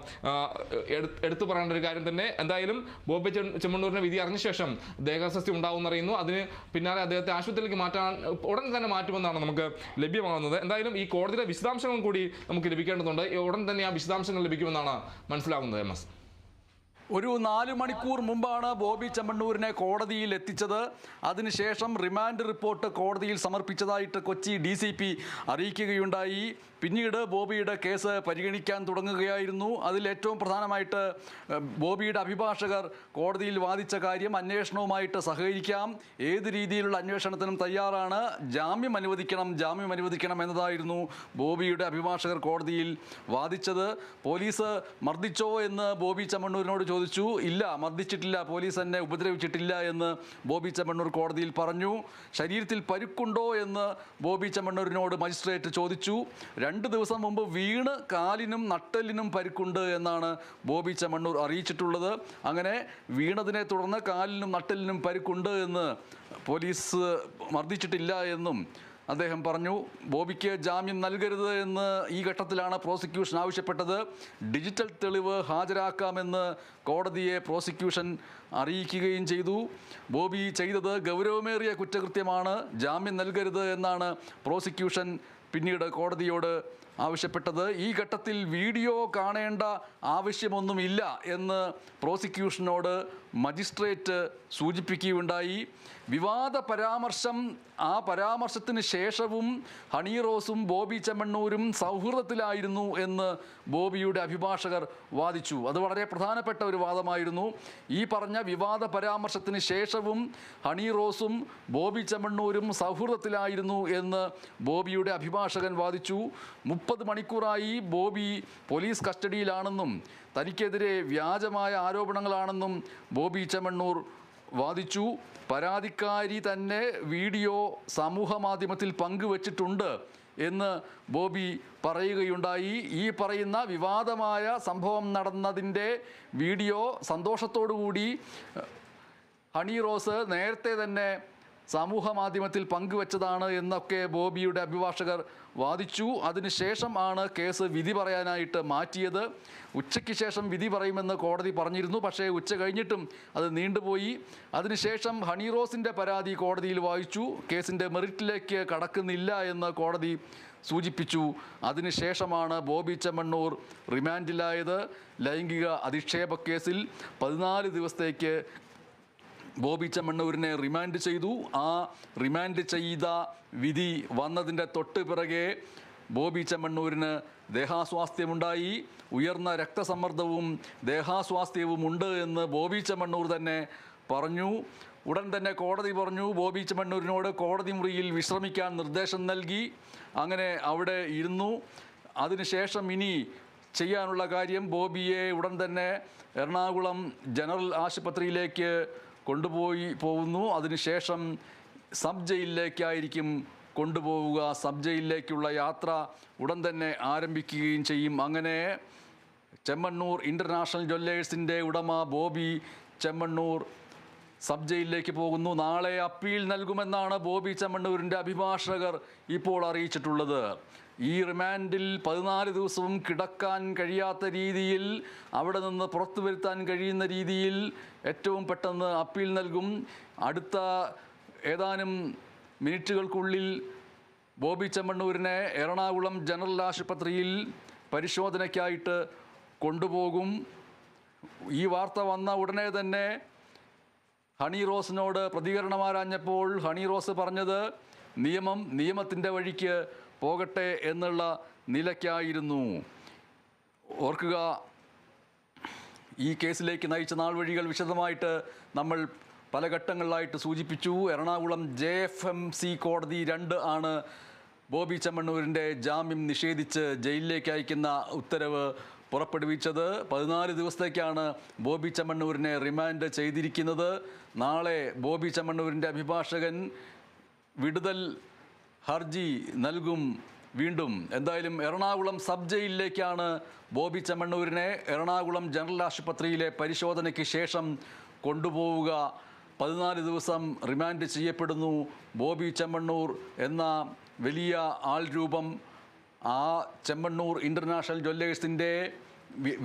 എടുത്തു പറയേണ്ട ഒരു കാര്യം തന്നെ. എന്തായാലും ബോബി ചെമ്മണ്ണൂരിന്റെ വിധി അറിഞ്ഞ ശേഷം ദേഹാസ്വാസ്ഥ്യം ഉണ്ടാവുമെന്നറിയുന്നു. അതിന് പിന്നാലെ അദ്ദേഹത്തെ ആശുപത്രിയിലേക്ക് ഉടൻ തന്നെ മാറ്റുമെന്നാണ് നമുക്ക് ലഭ്യമാകുന്നത്. എന്തായാലും ഈ കോടതിയുടെ വിശദാംശങ്ങളും കൂടി നമുക്ക് ലഭിക്കേണ്ടതുണ്ട്. ഉടൻ തന്നെ ആ വിശദാംശങ്ങൾ ലഭിക്കുമെന്നാണ് മനസ്സിലാകുന്നത്. MS ഒരു 4 മണിക്കൂർ മുമ്പാണ് ബോബി ചെമ്മണ്ണൂരിനെ കോടതിയിൽ എത്തിച്ചത്. അതിനുശേഷം റിമാൻഡ് റിപ്പോർട്ട് കോടതിയിൽ സമർപ്പിച്ചതായിട്ട് കൊച്ചി DCP അറിയിക്കുകയുണ്ടായി. പിന്നീട് ബോബിയുടെ കേസ് പരിഗണിക്കാൻ തുടങ്ങുകയായിരുന്നു. അതിൽ ഏറ്റവും പ്രധാനമായിട്ട് ബോബിയുടെ അഭിഭാഷകർ കോടതിയിൽ വാദിച്ച കാര്യം, അന്വേഷണവുമായിട്ട് സഹകരിക്കാം, ഏത് രീതിയിലുള്ള അന്വേഷണത്തിനും തയ്യാറാണ്, ജാമ്യം അനുവദിക്കണം എന്നതായിരുന്നു ബോബിയുടെ അഭിഭാഷകർ കോടതിയിൽ വാദിച്ചത്. പോലീസ് മർദ്ദിച്ചോ എന്ന് ബോബി ചെമ്മണ്ണൂരിനോട് ചോദിച്ചു. ഇല്ല, മർദ്ദിച്ചിട്ടില്ല, പോലീസ് എന്നെ ഉപദ്രവിച്ചിട്ടില്ല എന്ന് ബോബി ചെമ്മണ്ണൂർ കോടതിയിൽ പറഞ്ഞു. ശരീരത്തിൽ പരുക്കുണ്ടോ എന്ന് ബോബി ചെമ്മണ്ണൂരിനോട് മജിസ്ട്രേറ്റ് ചോദിച്ചു. 2 ദിവസം മുമ്പ് വീണ് കാലിനും നട്ടെല്ലിനും പരുക്കുണ്ട് എന്നാണ് ബോബി ചെമ്മണ്ണൂർ അറിയിച്ചിട്ടുള്ളത്. അങ്ങനെ വീണതിനെ തുടർന്ന് കാലിനും നട്ടെല്ലിനും പരുക്കുണ്ട് എന്ന് പോലീസ് മർദ്ദിച്ചിട്ടില്ല എന്നും അദ്ദേഹം പറഞ്ഞു. ബോബിക്ക് ജാമ്യം നൽകരുത് എന്ന് ഈ ഘട്ടത്തിലാണ് പ്രോസിക്യൂഷൻ ആവശ്യപ്പെട്ടത്. ഡിജിറ്റൽ തെളിവ് ഹാജരാക്കാമെന്ന് കോടതിയെ പ്രോസിക്യൂഷൻ അറിയിക്കുകയും ചെയ്തു. ബോബി ചെയ്തത് ഗൗരവമേറിയ കുറ്റകൃത്യമാണ്, ജാമ്യം നൽകരുത് എന്നാണ് പ്രോസിക്യൂഷൻ പിന്നീട് കോടതിയോട് ആവശ്യപ്പെട്ടത്. ഈ ഘട്ടത്തിൽ വീഡിയോ കാണേണ്ട ആവശ്യമൊന്നുമില്ല എന്ന് പ്രോസിക്യൂഷനോട് മജിസ്ട്രേറ്റ് സൂചിപ്പിക്കുകയുണ്ടായി. വിവാദ പരാമർശം, ആ പരാമർശത്തിന് ശേഷവും ഹണി റോസും ബോബി ചെമ്മണ്ണൂരും സൗഹൃദത്തിലായിരുന്നു എന്ന് ബോബിയുടെ അഭിഭാഷകർ വാദിച്ചു. അത് വളരെ പ്രധാനപ്പെട്ട ഒരു വാദമായിരുന്നു. ഈ പറഞ്ഞ വിവാദ പരാമർശത്തിന് ശേഷവും ഹണി റോസും ബോബി ചെമ്മണ്ണൂരും സൗഹൃദത്തിലായിരുന്നു എന്ന് ബോബിയുടെ അഭിഭാഷകൻ വാദിച്ചു. 30 മണിക്കൂറായി ബോബി പോലീസ് കസ്റ്റഡിയിലാണെന്നും തനിക്കെതിരെ വ്യാജമായ ആരോപണങ്ങളാണെന്നും ബോബി ചെമ്മണ്ണൂർ വാദിച്ചു. പരാതിക്കാരി തന്നെ വീഡിയോ സമൂഹ മാധ്യമത്തിൽ പങ്കുവച്ചിട്ടുണ്ട് എന്ന് ബോബി പറയുകയുണ്ടായി. ഈ പറയുന്ന വിവാദമായ സംഭവം നടന്നതിൻ്റെ വീഡിയോ സന്തോഷത്തോടു കൂടി ഹണി റോസ് നേരത്തെ തന്നെ സമൂഹ മാധ്യമത്തിൽ പങ്കുവച്ചതാണ് എന്നൊക്കെ ബോബിയുടെ അഭിഭാഷകർ വാദിച്ചു. അതിനുശേഷം ആണ് കേസ് വിധി പറയാനായിട്ട് മാറ്റിയത്. ഉച്ചയ്ക്ക് ശേഷം വിധി പറയുമെന്ന് കോടതി പറഞ്ഞിരുന്നു. പക്ഷേ ഉച്ച കഴിഞ്ഞിട്ടും അത് നീണ്ടുപോയി. അതിനുശേഷം ഹണി റോസിൻ്റെ പരാതി കോടതിയിൽ വായിച്ചു. കേസിൻ്റെ മെറിറ്റിലേക്ക് കടക്കുന്നില്ല എന്ന് കോടതി സൂചിപ്പിച്ചു. അതിനുശേഷമാണ് ബോബി ചെമ്മണ്ണൂർ റിമാൻഡിലായത്. ലൈംഗിക അധിക്ഷേപ കേസിൽ 14 ദിവസത്തേക്ക് ബോബി ചെമ്മണ്ണൂരിനെ റിമാൻഡ് ചെയ്തു. ആ റിമാൻഡ് ചെയ്ത വിധി വന്നതിൻ്റെ തൊട്ട് പിറകെ ബോബി ചെമ്മണ്ണൂരിന് ദേഹാസ്വാസ്ഥ്യമുണ്ടായി. ഉയർന്ന രക്തസമ്മർദ്ദവും ദേഹാസ്വാസ്ഥ്യവും ഉണ്ട് എന്ന് ബോബി ചെമ്മണ്ണൂർ തന്നെ പറഞ്ഞു. ഉടൻ തന്നെ കോടതി പറഞ്ഞു ബോബി ചെമ്മണ്ണൂരിനോട് കോടതി മുറിയിൽ വിശ്രമിക്കാൻ നിർദ്ദേശം നൽകി. അങ്ങനെ അവിടെ ഇരുന്നു. അതിനുശേഷം ഇനി ചെയ്യാനുള്ള കാര്യം ബോബിയെ ഉടൻ തന്നെ എറണാകുളം ജനറൽ ആശുപത്രിയിലേക്ക് പോകുന്നു. അതിനുശേഷം സബ് ജയിലിലേക്കായിരിക്കും കൊണ്ടുപോവുക. സബ് ജയിലിലേക്കുള്ള യാത്ര ഉടൻ തന്നെ ആരംഭിക്കുകയും ചെയ്യും. അങ്ങനെ ചെമ്മണ്ണൂർ ഇൻ്റർനാഷണൽ ജ്വല്ലേഴ്സിൻ്റെ ഉടമ ബോബി ചെമ്മണ്ണൂർ സബ് ജയിലിലേക്ക് പോകുന്നു. നാളെ അപ്പീൽ നൽകുമെന്നാണ് ബോബി ചെമ്മണ്ണൂരിൻ്റെ അഭിഭാഷകർ ഇപ്പോൾ അറിയിച്ചിട്ടുള്ളത്. ഈ റിമാൻഡിൽ 14 ദിവസവും കിടക്കാൻ കഴിയാത്ത രീതിയിൽ, അവിടെ നിന്ന് പുറത്തു വരുത്താൻ കഴിയുന്ന രീതിയിൽ ഏറ്റവും പെട്ടെന്ന് അപ്പീൽ നൽകും. അടുത്ത ഏതാനും മിനിറ്റുകൾക്കുള്ളിൽ ബോബി ചെമ്മണ്ണൂരിനെ എറണാകുളം ജനറൽ ആശുപത്രിയിൽ പരിശോധനയ്ക്കായിട്ട് കൊണ്ടുപോകും. ഈ വാർത്ത വന്ന ഉടനെ തന്നെ ഹണി റോസിനോട് പ്രതികരണം ആരാഞ്ഞപ്പോൾ ഹണി റോസ് പറഞ്ഞത് നിയമത്തിൻ്റെ വഴിക്ക് പോകട്ടെ എന്നുള്ള നിലയ്ക്കായിരുന്നു. ഓർക്കുക, ഈ കേസിലേക്ക് നയിച്ച നാൾ വഴികൾ വിശദമായിട്ട് നമ്മൾ പല ഘട്ടങ്ങളിലായിട്ട് സൂചിപ്പിച്ചു. എറണാകുളം JFMC കോടതി 2 ആണ് ബോബി ചെമ്മണ്ണൂരിൻ്റെ ജാമ്യം നിഷേധിച്ച് ജയിലിലേക്ക് അയക്കുന്ന ഉത്തരവ് പുറപ്പെടുവിച്ചത്. 14 ദിവസത്തേക്കാണ് ബോബി ചെമ്മണ്ണൂരിനെ റിമാൻഡ് ചെയ്തിരിക്കുന്നത്. നാളെ ബോബി ചെമ്മണ്ണൂരിൻ്റെ അഭിഭാഷകൻ വിടുതൽ ഹർജി നൽകും. വീണ്ടും എന്തായാലും എറണാകുളം സബ് ജയിലിലേക്കാണ് ബോബി ചെമ്മണ്ണൂരിനെ എറണാകുളം ജനറൽ ആശുപത്രിയിലെ പരിശോധനയ്ക്ക് ശേഷം കൊണ്ടുപോവുക. 14 ദിവസം റിമാൻഡ് ചെയ്യപ്പെടുന്നു. ബോബി ചെമ്മണ്ണൂർ എന്ന വലിയ ആൾ രൂപം, ആ ചെമ്മണ്ണൂർ ഇൻ്റർനാഷണൽ ജ്വല്ലേഴ്സിൻ്റെ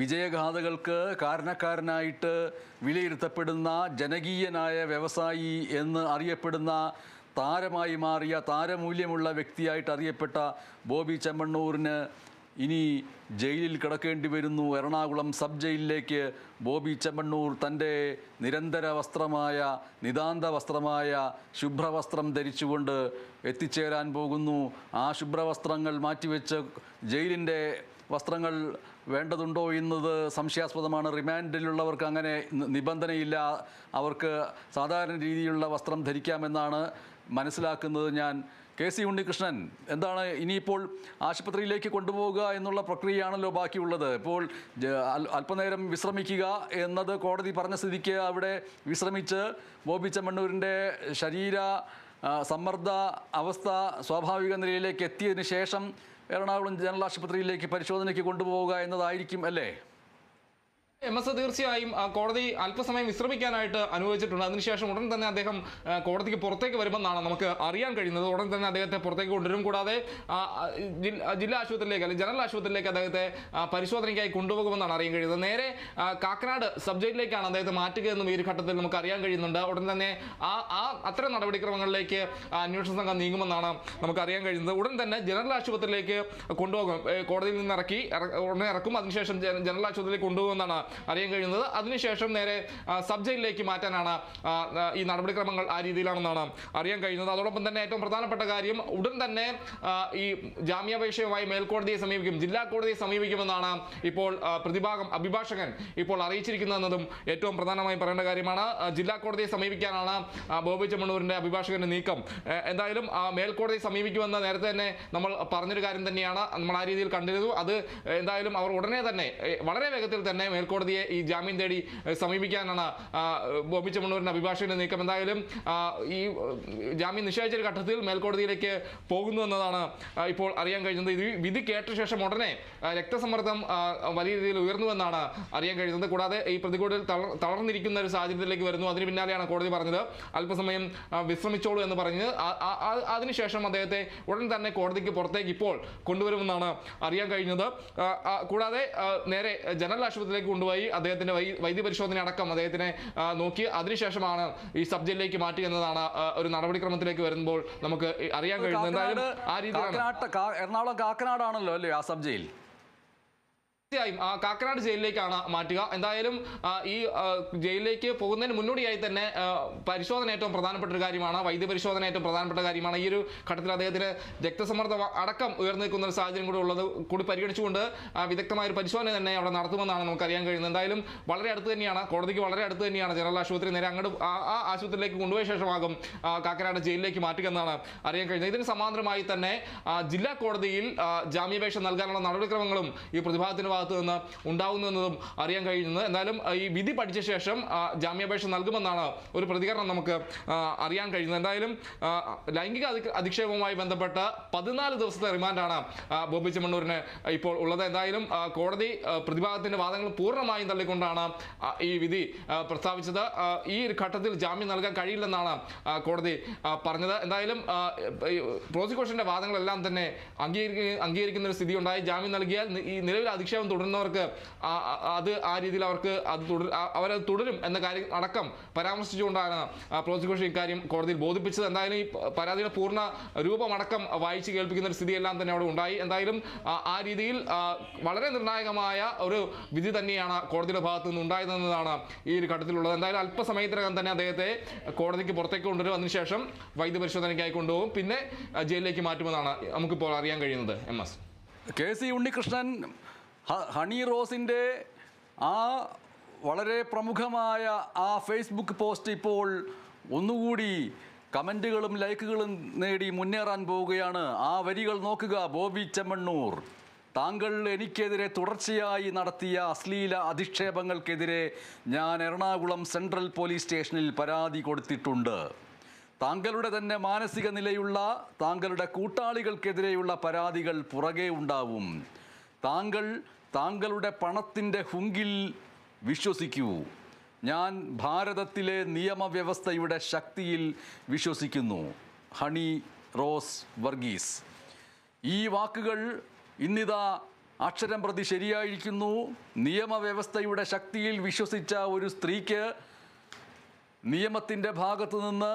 വിജയഗാഥകൾക്ക് കാരണക്കാരനായിട്ട് വിലയിരുത്തപ്പെടുന്ന ജനകീയനായ വ്യവസായി എന്ന് അറിയപ്പെടുന്ന, താരമായി മാറിയ, താരമൂല്യമുള്ള വ്യക്തിയായിട്ട് അറിയപ്പെട്ട ബോബി ചെമ്മണ്ണൂരിന് ഇനി ജയിലിൽ കിടക്കേണ്ടി വരുന്നു. എറണാകുളം സബ് ജയിലിലേക്ക് ബോബി ചെമ്മണ്ണൂർ തൻ്റെ നിരന്തര വസ്ത്രമായ, നിതാന്ത വസ്ത്രമായ ശുഭ്രവസ്ത്രം ധരിച്ചുകൊണ്ട് എത്തിച്ചേരാൻ പോകുന്നു. ആ ശുഭ്രവസ്ത്രങ്ങൾ മാറ്റിവെച്ച് ജയിലിൻ്റെ വസ്ത്രങ്ങൾ വേണ്ടതുണ്ടോ എന്നത് സംശയാസ്പദമാണ്. റിമാൻഡിലുള്ളവർക്ക് അങ്ങനെ നിബന്ധനയില്ല. അവർക്ക് സാധാരണ രീതിയിലുള്ള വസ്ത്രം ധരിക്കാമെന്നാണ് മനസ്സിലാക്കുന്നത് ഞാൻ. കെ.സി. ഉണ്ണികൃഷ്ണൻ, എന്താണ് ഇനിയിപ്പോൾ ആശുപത്രിയിലേക്ക് കൊണ്ടുപോവുക എന്നുള്ള പ്രക്രിയയാണല്ലോ ബാക്കിയുള്ളത്. ഇപ്പോൾ അല്പനേരം വിശ്രമിക്കുക എന്നത് കോടതി പറഞ്ഞ സ്ഥിതിക്ക് അവിടെ വിശ്രമിച്ച് ബോബി ചെമ്മണ്ണൂരിൻ്റെ ശരീര സമ്മർദ്ദ അവസ്ഥ സ്വാഭാവിക നിലയിലേക്ക് എത്തിയതിന് ശേഷം എറണാകുളം ജനറൽ ആശുപത്രിയിലേക്ക് പരിശോധനയ്ക്ക് കൊണ്ടുപോവുക എന്നതായിരിക്കും അല്ലേ? എം.എസ്. തീർച്ചയായും കോടതി അല്പസമയം വിശ്രമിക്കാനായിട്ട് അനുവദിച്ചിട്ടുണ്ട്. അതിനുശേഷം ഉടൻ തന്നെ അദ്ദേഹം കോടതിക്ക് പുറത്തേക്ക് വരുമെന്നാണ് നമുക്ക് അറിയാൻ കഴിയുന്നത്. ഉടൻ തന്നെ അദ്ദേഹത്തെ പുറത്തേക്ക് കൊണ്ടുവരും. കൂടാതെ ജില്ലാ ആശുപത്രിയിലേക്ക് അല്ലെങ്കിൽ ജനറൽ ആശുപത്രിയിലേക്ക് അദ്ദേഹത്തെ പരിശോധനയ്ക്കായി കൊണ്ടുപോകുമെന്നാണ് അറിയാൻ കഴിയുന്നത്. നേരെ കാക്കനാട് സബ് ജയിലിലേക്കാണ് അദ്ദേഹത്തെ മാറ്റുക എന്നും ഈ ഒരു ഘട്ടത്തിൽ നമുക്ക് അറിയാൻ കഴിയുന്നുണ്ട്. ഉടൻ തന്നെ അത്തരം നടപടിക്രമങ്ങളിലേക്ക് അന്വേഷണ സംഘം നീങ്ങുമെന്നാണ് നമുക്ക് അറിയാൻ കഴിയുന്നത്. ഉടൻ തന്നെ ജനറൽ ആശുപത്രിയിലേക്ക് കൊണ്ടുപോകും. കോടതിയിൽ നിന്ന് ഉടനെ ഇറക്കും. അതിനുശേഷം ജനറൽ ആശുപത്രിയിലേക്ക് കൊണ്ടുപോകുമെന്നാണ് അറിയാൻ കഴിയുന്നത്. അതിനുശേഷം നേരെ സബ് ജയിലിലേക്ക് മാറ്റാനാണ് ഈ നടപടിക്രമങ്ങൾ ആ രീതിയിലാണെന്നാണ് അറിയാൻ കഴിയുന്നത്. അതോടൊപ്പം തന്നെ ഏറ്റവും പ്രധാനപ്പെട്ട കാര്യം, ഉടൻ തന്നെ ഈ ജാമ്യാപേക്ഷയുമായി മേൽക്കോടതിയെ സമീപിക്കും, ജില്ലാ കോടതിയെ സമീപിക്കുമെന്നാണ് ഇപ്പോൾ പ്രതിഭാഗം അഭിഭാഷകൻ ഇപ്പോൾ അറിയിച്ചിരിക്കുന്നതെന്നതും ഏറ്റവും പ്രധാനമായി പറയേണ്ട കാര്യമാണ്. ജില്ലാ കോടതിയെ സമീപിക്കാനാണ് ബോബി ചെമ്മണ്ണൂരിന്റെ അഭിഭാഷകന്റെ നീക്കം. എന്തായാലും മേൽക്കോടതിയെ സമീപിക്കുമെന്ന് നേരത്തെ തന്നെ നമ്മൾ പറഞ്ഞൊരു കാര്യം തന്നെയാണ്. നമ്മൾ ആ രീതിയിൽ കണ്ടിരുന്നു. അത് എന്തായാലും അവർ ഉടനെ തന്നെ വളരെ വേഗത്തിൽ തന്നെ മേൽക്കോടതിയെ ഈ ജാമ്യം തേടി സമീപിക്കാനാണ് ബോബി ചെമ്മണ്ണൂരിന്റെ അഭിഭാഷകന്റെ നീക്കം. എന്തായാലും ഈ ജാമ്യം നിഷേധിച്ച ഒരു ഘട്ടത്തിൽ മേൽക്കോടതിയിലേക്ക് പോകുന്നു എന്നതാണ് ഇപ്പോൾ അറിയാൻ കഴിയുന്നത്. ഇത് വിധി കേട്ട ശേഷം ഉടനെ രക്തസമ്മർദ്ദം വലിയ രീതിയിൽ ഉയർന്നുവെന്നാണ് അറിയാൻ കഴിയുന്നത്. കൂടാതെ ഈ പ്രതി കൂടുതൽ തളർന്നിരിക്കുന്ന ഒരു സാഹചര്യത്തിലേക്ക് വരുന്നു. അതിന് പിന്നാലെയാണ് കോടതി പറഞ്ഞത് അല്പസമയം വിശ്രമിച്ചോളൂ എന്ന് പറഞ്ഞത്. അതിനുശേഷം അദ്ദേഹത്തെ ഉടൻ തന്നെ കോടതിക്ക് പുറത്തേക്ക് ഇപ്പോൾ കൊണ്ടുവരുമെന്നാണ് അറിയാൻ കഴിഞ്ഞത്. കൂടാതെ നേരെ ജനറൽ ആശുപത്രിയിലേക്ക് കൊണ്ടുപോയി അദ്ദേഹത്തിന്റെ വൈദ്യപരിശോധന അടക്കം അദ്ദേഹത്തിനെ നോക്കി അതിനുശേഷമാണ് ഈ സബ് ജയിലിലേക്ക് മാറ്റുക എന്നതാണ് ഒരു നടപടിക്രമത്തിലേക്ക് വരുമ്പോൾ നമുക്ക് അറിയാൻ കഴിയുന്നത്. എന്തായാലും ആ രീതിയിലാണ്. എറണാകുളം കാക്കനാടാണല്ലോ അല്ലേ ആ സബ് ജയിൽ? തീർച്ചയായും കാക്കനാട് ജയിലിലേക്കാണ് മാറ്റുക. എന്തായാലും ഈ ജയിലിലേക്ക് പോകുന്നതിന് മുന്നോടിയായി തന്നെ പരിശോധന ഏറ്റവും പ്രധാനപ്പെട്ട ഒരു കാര്യമാണ്. വൈദ്യപരിശോധന ഏറ്റവും പ്രധാനപ്പെട്ട കാര്യമാണ്. ഈ ഒരു ഘട്ടത്തിൽ അദ്ദേഹത്തിന് രക്തസമ്മർദ്ദം അടക്കം ഉയർന്നു നിൽക്കുന്ന ഒരു സാഹചര്യം കൂടി ഉള്ളത് കൂടി പരിഗണിച്ചുകൊണ്ട് വിദഗ്ധമായ ഒരു പരിശോധന തന്നെ അവിടെ നടത്തുമെന്നാണ് നമുക്ക് അറിയാൻ കഴിയുന്നത്. എന്തായാലും വളരെ അടുത്ത് തന്നെയാണ്, കോടതിക്ക് വളരെ അടുത്ത് തന്നെയാണ് ജനറൽ ആശുപത്രി. നേരെ അങ്ങോട്ട് ആ ആശുപത്രിയിലേക്ക് കൊണ്ടുപോയ ശേഷമാകും കാക്കനാട് ജയിലിലേക്ക് മാറ്റുക എന്നാണ് അറിയാൻ കഴിയുന്നത്. ഇതിന് സമാന്തരമായി തന്നെ ജില്ലാ കോടതിയിൽ ജാമ്യാപേക്ഷ നൽകാനുള്ള നടപടിക്രമങ്ങളും ഈ പ്രതിഭാഗത്തിന് ഭാഗത്ത് നിന്ന് ഉണ്ടാവുന്നു എന്നതും അറിയാൻ കഴിയുന്നത്. എന്തായാലും ഈ വിധി പഠിച്ച ശേഷം ജാമ്യാപേക്ഷ നൽകുമെന്നാണ് ഒരു പ്രതികരണം നമുക്ക് അറിയാൻ കഴിയുന്നത്. എന്തായാലും ലൈംഗിക അധിക്ഷേപവുമായി ബന്ധപ്പെട്ട് 14 ദിവസത്തെ റിമാൻഡാണ് ബോബി ചെമ്മണ്ണൂരിന് ഇപ്പോൾ ഉള്ളത്. എന്തായാലും കോടതി പ്രതിഭാഗത്തിന്റെ വാദങ്ങൾ പൂർണ്ണമായും തള്ളിക്കൊണ്ടാണ് ഈ വിധി പ്രസ്താവിച്ചത്. ഈ ഒരു ഘട്ടത്തിൽ ജാമ്യം നൽകാൻ കഴിയില്ലെന്നാണ് കോടതി പറഞ്ഞത്. എന്തായാലും പ്രോസിക്യൂഷന്റെ വാദങ്ങളെല്ലാം തന്നെ അംഗീകരിക്കുന്ന ഒരു സ്ഥിതി ഉണ്ടായി. ജാമ്യം നൽകിയാൽ ഈ നിലവിലെ അധിക്ഷേപം തുടരുന്നവർക്ക് അത് ആ രീതിയിൽ അവർക്ക് അവരത് തുടരും എന്ന കാര്യം അടക്കം പരാമർശിച്ചുകൊണ്ടാണ് പ്രോസിക്യൂഷൻ ഇക്കാര്യം കോടതിയിൽ ബോധിപ്പിച്ചത്. എന്തായാലും ഈ പരാതിയുടെ പൂർണ്ണ രൂപമടക്കം വായിച്ച് കേൾപ്പിക്കുന്ന ഒരു സ്ഥിതിയെല്ലാം തന്നെ അവിടെ ഉണ്ടായി. എന്തായാലും ആ രീതിയിൽ വളരെ നിർണായകമായ ഒരു വിധി തന്നെയാണ് കോടതിയുടെ ഭാഗത്തു നിന്ന് ഉണ്ടായതെന്നതാണ് ഈ ഒരു ഘട്ടത്തിലുള്ളത്. എന്തായാലും അല്പസമയത്തിനകം തന്നെ അദ്ദേഹത്തെ കോടതിക്ക് പുറത്തേക്ക് കൊണ്ടുവരും. അതിനുശേഷം വൈദ്യപരിശോധനയ്ക്കായി കൊണ്ടുപോകും. പിന്നെ ജയിലിലേക്ക് മാറ്റുമെന്നാണ് നമുക്കിപ്പോൾ അറിയാൻ കഴിയുന്നത്. എം.എസ്. കെ.സി. ഉണ്ണികൃഷ്ണൻ, ഹണി റോസിൻ്റെ ആ വളരെ പ്രമുഖമായ ആ ഫേസ്ബുക്ക് പോസ്റ്റ് ഇപ്പോൾ ഒന്നുകൂടി കമൻറ്റുകളും ലൈക്കുകളും നേടി മുന്നേറാൻ പോവുകയാണ്. ആ വരികൾ നോക്കുക. ബോബി ചെമ്മണ്ണൂർ, താങ്കൾ എനിക്കെതിരെ തുടർച്ചയായി നടത്തിയ അശ്ലീല അധിക്ഷേപങ്ങൾക്കെതിരെ ഞാൻ എറണാകുളം സെൻട്രൽ പോലീസ് സ്റ്റേഷനിൽ പരാതി കൊടുത്തിട്ടുണ്ട്. താങ്കളുടെ തന്നെ മാനസിക നിലയുള്ള താങ്കളുടെ കൂട്ടാളികൾക്കെതിരെയുള്ള പരാതികൾ പുറകെ ഉണ്ടാവും. താങ്കളുടെ പണത്തിൻ്റെ ഹുങ്കിൽ വിശ്വസിക്കൂ. ഞാൻ ഭാരതത്തിലെ നിയമവ്യവസ്ഥയുടെ ശക്തിയിൽ വിശ്വസിക്കുന്നു. ഹണി റോസ് വർഗീസ്. ഈ വാക്കുകൾ ഇന്നിതാ അക്ഷരം പ്രതി ശരിയായിരിക്കുന്നു. നിയമവ്യവസ്ഥയുടെ ശക്തിയിൽ വിശ്വസിച്ച ഒരു സ്ത്രീക്ക് നിയമത്തിൻ്റെ ഭാഗത്തു നിന്ന്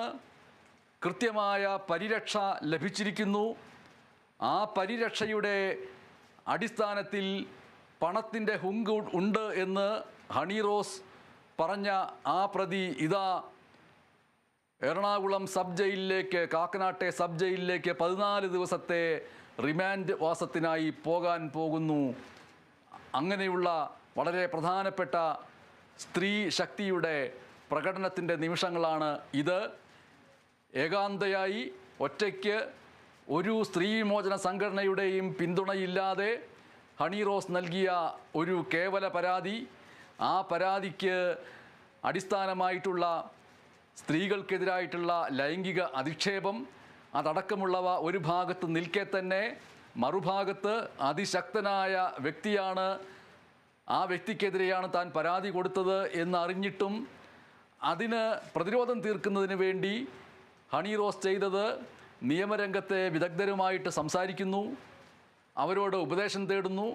കൃത്യമായ പരിരക്ഷ ലഭിച്ചിരിക്കുന്നു. ആ പരിരക്ഷയുടെ അടിസ്ഥാനത്തിൽ പണത്തിൻ്റെ ഹുങ്ക് ഉണ്ട് എന്ന് ഹണി റോസ് പറഞ്ഞ ആ പ്രതി ഇതാ എറണാകുളം സബ് ജയിലിലേക്ക്, കാക്കനാട്ടെ സബ് ജയിലിലേക്ക് 14 ദിവസത്തെ റിമാൻഡ് വാസത്തിനായി പോകാൻ പോകുന്നു. അങ്ങനെയുള്ള വളരെ പ്രധാനപ്പെട്ട സ്ത്രീ ശക്തിയുടെ പ്രകടനത്തിൻ്റെ നിമിഷങ്ങളാണ് ഇത്. ഏകാന്തയായി ഒറ്റയ്ക്ക് ഒരു സ്ത്രീ വിമോചന സംഘടനയുടെയും പിന്തുണയില്ലാതെ ഹണി റോസ് നൽകിയ ഒരു കേവല പരാതി, ആ പരാതിക്ക് അടിസ്ഥാനമായിട്ടുള്ള സ്ത്രീകൾക്കെതിരായിട്ടുള്ള ലൈംഗിക അധിക്ഷേപം അതടക്കമുള്ളവ ഒരു ഭാഗത്ത് നിൽക്കെ തന്നെ മറുഭാഗത്ത് അതിശക്തനായ വ്യക്തിയാണ്, ആ വ്യക്തിക്കെതിരെയാണ് താൻ പരാതി കൊടുത്തത് എന്നറിഞ്ഞിട്ടും അതിന് പ്രതിരോധം തീർക്കുന്നതിന് വേണ്ടി ഹണി റോസ് ചെയ്തത് നിയമരംഗത്തെ വിദഗ്ധരുമായിട്ട് സംസാരിക്കുന്നു, അവരോട് ഉപദേശം തേടുന്നു,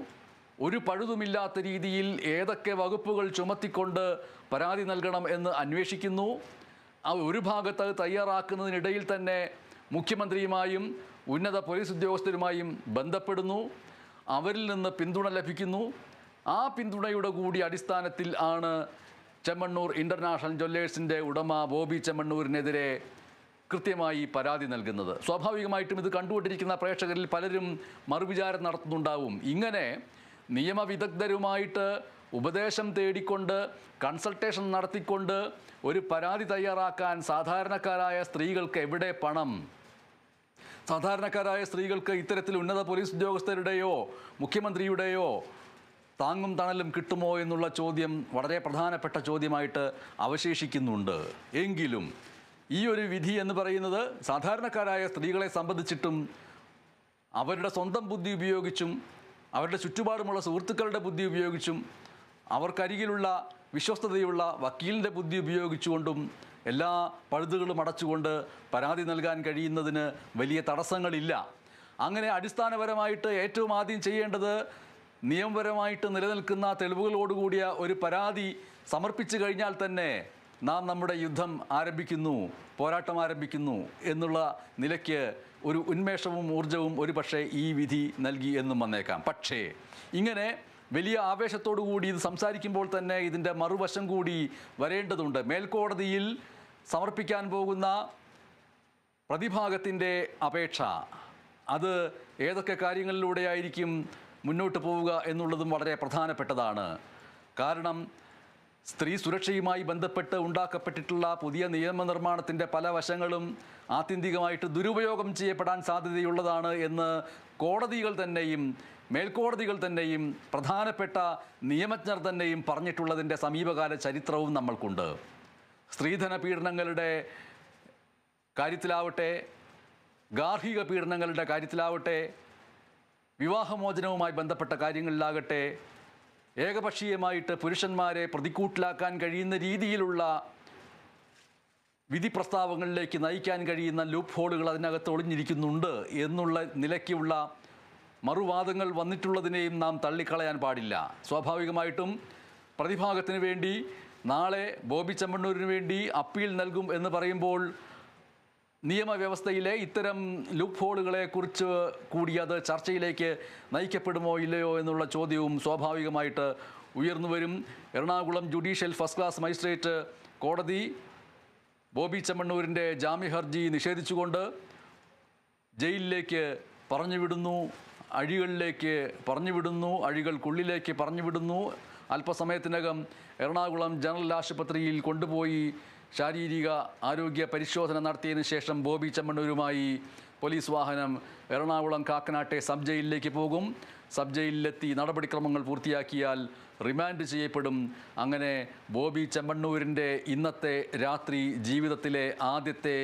ഒരു പഴുതുമില്ലാത്ത രീതിയിൽ ഏതൊക്കെ വകുപ്പുകൾ ചുമത്തിക്കൊണ്ട് പരാതി നൽകണം എന്ന് അന്വേഷിക്കുന്നു. ഒരു ഭാഗത്ത് അത് തയ്യാറാക്കുന്നതിനിടയിൽ തന്നെ മുഖ്യമന്ത്രിയുമായും ഉന്നത പോലീസ് ഉദ്യോഗസ്ഥരുമായും ബന്ധപ്പെടുന്നു, അവരിൽ നിന്ന് പിന്തുണ ലഭിക്കുന്നു. ആ പിന്തുണയുടെ കൂടി അടിസ്ഥാനത്തിൽ ആണ് ചെമ്മണ്ണൂർ ഇൻ്റർനാഷണൽ ജ്വല്ലേഴ്സിൻ്റെ ഉടമ ബോബി ചെമ്മണ്ണൂരിനെതിരെ കൃത്യമായി പരാതി നൽകുന്നത്. സ്വാഭാവികമായിട്ടും ഇത് കണ്ടുകൊണ്ടിരിക്കുന്ന പ്രേക്ഷകരിൽ പലരും മറുവിചാരം നടത്തുന്നുണ്ടാവും. ഇങ്ങനെ നിയമവിദഗ്ധരുമായിട്ട് ഉപദേശം തേടിക്കൊണ്ട് കൺസൾട്ടേഷൻ നടത്തിക്കൊണ്ട് ഒരു പരാതി തയ്യാറാക്കാൻ സാധാരണക്കാരായ സ്ത്രീകൾക്ക് എവിടെ പണം? സാധാരണക്കാരായ സ്ത്രീകൾക്ക് ഇത്തരത്തിൽ ഉന്നത പോലീസ് ഉദ്യോഗസ്ഥരുടെയോ മുഖ്യമന്ത്രിയുടെയോ താങ്ങും തണലും കിട്ടുമോ എന്നുള്ള ചോദ്യം വളരെ പ്രധാനപ്പെട്ട ചോദ്യമായിട്ട് അവശേഷിക്കുന്നുണ്ട്. എങ്കിലും ഈ ഒരു വിധി എന്ന് പറയുന്നത് സാധാരണക്കാരായ സ്ത്രീകളെ സംബന്ധിച്ചിട്ടും അവരുടെ സ്വന്തം ബുദ്ധി ഉപയോഗിച്ചും അവരുടെ ചുറ്റുപാടുമുള്ള സുഹൃത്തുക്കളുടെ ബുദ്ധി ഉപയോഗിച്ചും അവർക്കരികിലുള്ള വിശ്വസ്തതയുള്ള വക്കീലിൻ്റെ ബുദ്ധി ഉപയോഗിച്ചുകൊണ്ടും എല്ലാ പഴുതുകളും അടച്ചുകൊണ്ട് പരാതി നൽകാൻ കഴിയുന്നതിന് വലിയ തടസ്സങ്ങളില്ല. അങ്ങനെ അടിസ്ഥാനപരമായിട്ട് ഏറ്റവും ആദ്യം ചെയ്യേണ്ടത് നിയമപരമായിട്ട് നിലനിൽക്കുന്ന തെളിവുകളോടുകൂടിയ ഒരു പരാതി സമർപ്പിച്ചു കഴിഞ്ഞാൽ തന്നെ നാം നമ്മുടെ യുദ്ധം ആരംഭിക്കുന്നു, പോരാട്ടം ആരംഭിക്കുന്നു എന്നുള്ള നിലയ്ക്ക് ഒരു ഉന്മേഷവും ഊർജവും ഒരു പക്ഷേ ഈ വിധി നൽകി എന്നും വന്നേക്കാം. പക്ഷേ ഇങ്ങനെ വലിയ ആവേശത്തോടു കൂടി ഇത് സംസാരിക്കുമ്പോൾ തന്നെ ഇതിൻ്റെ മറുവശം കൂടി വരേണ്ടതുണ്ട്. മേൽക്കോടതിയിൽ സമർപ്പിക്കാൻ പോകുന്ന പ്രതിഭാഗത്തിൻ്റെ അപേക്ഷ അത് ഏതൊക്കെ കാര്യങ്ങളിലൂടെയായിരിക്കും മുന്നോട്ട് പോവുക എന്നുള്ളതും വളരെ പ്രധാനപ്പെട്ടതാണ്. കാരണം സ്ത്രീ സുരക്ഷയുമായി ബന്ധപ്പെട്ട് ഉണ്ടാക്കപ്പെട്ടിട്ടുള്ള പുതിയ നിയമനിർമ്മാണത്തിൻ്റെ പല വശങ്ങളും ആത്യന്തികമായിട്ട് ദുരുപയോഗം ചെയ്യപ്പെടാൻ സാധ്യതയുള്ളതാണ് എന്ന് കോടതികൾ തന്നെയും മേൽക്കോടതികൾ തന്നെയും പ്രധാനപ്പെട്ട നിയമജ്ഞർ തന്നെയും പറഞ്ഞിട്ടുള്ളതിൻ്റെ സമീപകാല ചരിത്രവും നമ്മൾക്കുണ്ട്. സ്ത്രീധന പീഡനങ്ങളുടെ കാര്യത്തിലാവട്ടെ, ഗാർഹിക പീഡനങ്ങളുടെ കാര്യത്തിലാവട്ടെ, വിവാഹമോചനവുമായി ബന്ധപ്പെട്ട കാര്യങ്ങളിലാകട്ടെ, ഏകപക്ഷീയമായിട്ട് പുരുഷന്മാരെ പ്രതിക്കൂട്ടിലാക്കാൻ കഴിയുന്ന രീതിയിലുള്ള വിധി പ്രസ്താവങ്ങളിലേക്ക് നയിക്കാൻ കഴിയുന്ന ലൂപ്പ് ഹോളുകൾ അതിനകത്ത് ഒളിഞ്ഞിരിക്കുന്നുണ്ട് എന്നുള്ള നിലയ്ക്കുള്ള മറുവാദങ്ങൾ വന്നിട്ടുള്ളതിനെയും നാം തള്ളിക്കളയാൻ പാടില്ല. സ്വാഭാവികമായിട്ടും പ്രതിഭാഗത്തിന് വേണ്ടി നാളെ ബോബി ചെമ്മണ്ണൂരിന് വേണ്ടി അപ്പീൽ നൽകും എന്ന് പറയുമ്പോൾ നിയമവ്യവസ്ഥയിലെ ഇത്തരം ലൂപ്പ് ഹോളുകളെക്കുറിച്ച് കൂടി അത് ചർച്ചയിലേക്ക് നയിക്കപ്പെടുമോ ഇല്ലയോ എന്നുള്ള ചോദ്യവും സ്വാഭാവികമായിട്ട് ഉയർന്നു വരും. Ernakulam judicial first class magistrate കോടതി ബോബി ചെമ്മണ്ണൂരിൻ്റെ ജാമ്യ ഹർജി നിഷേധിച്ചുകൊണ്ട് ജയിലിലേക്ക് പറഞ്ഞുവിടുന്നു, അഴികളിലേക്ക് പറഞ്ഞുവിടുന്നു, അഴികൾക്കുള്ളിലേക്ക് പറഞ്ഞുവിടുന്നു. അല്പസമയത്തിനകം എറണാകുളം ജനറൽ ആശുപത്രിയിൽ കൊണ്ടുപോയി ശാരീരിക ആരോഗ്യ പരിശോധന നടത്തിയതിനു ശേഷം ബോബി ചെമ്മണ്ണൂരുമായി പോലീസ് വാഹനം എറണാകുളം കാക്കനാട്ടെ സബ് ജയിലിലേക്ക് പോകും. സബ് ജയിലിലെത്തി നടപടിക്രമങ്ങൾ പൂർത്തിയാക്കിയാൽ റിമാൻഡ് ചെയ്യപ്പെടും. അങ്ങനെ ബോബി ചെമ്മണ്ണൂരിൻ്റെ ഇന്നത്തെ രാത്രി ജീവിതത്തിലെ ആദ്യത്തെ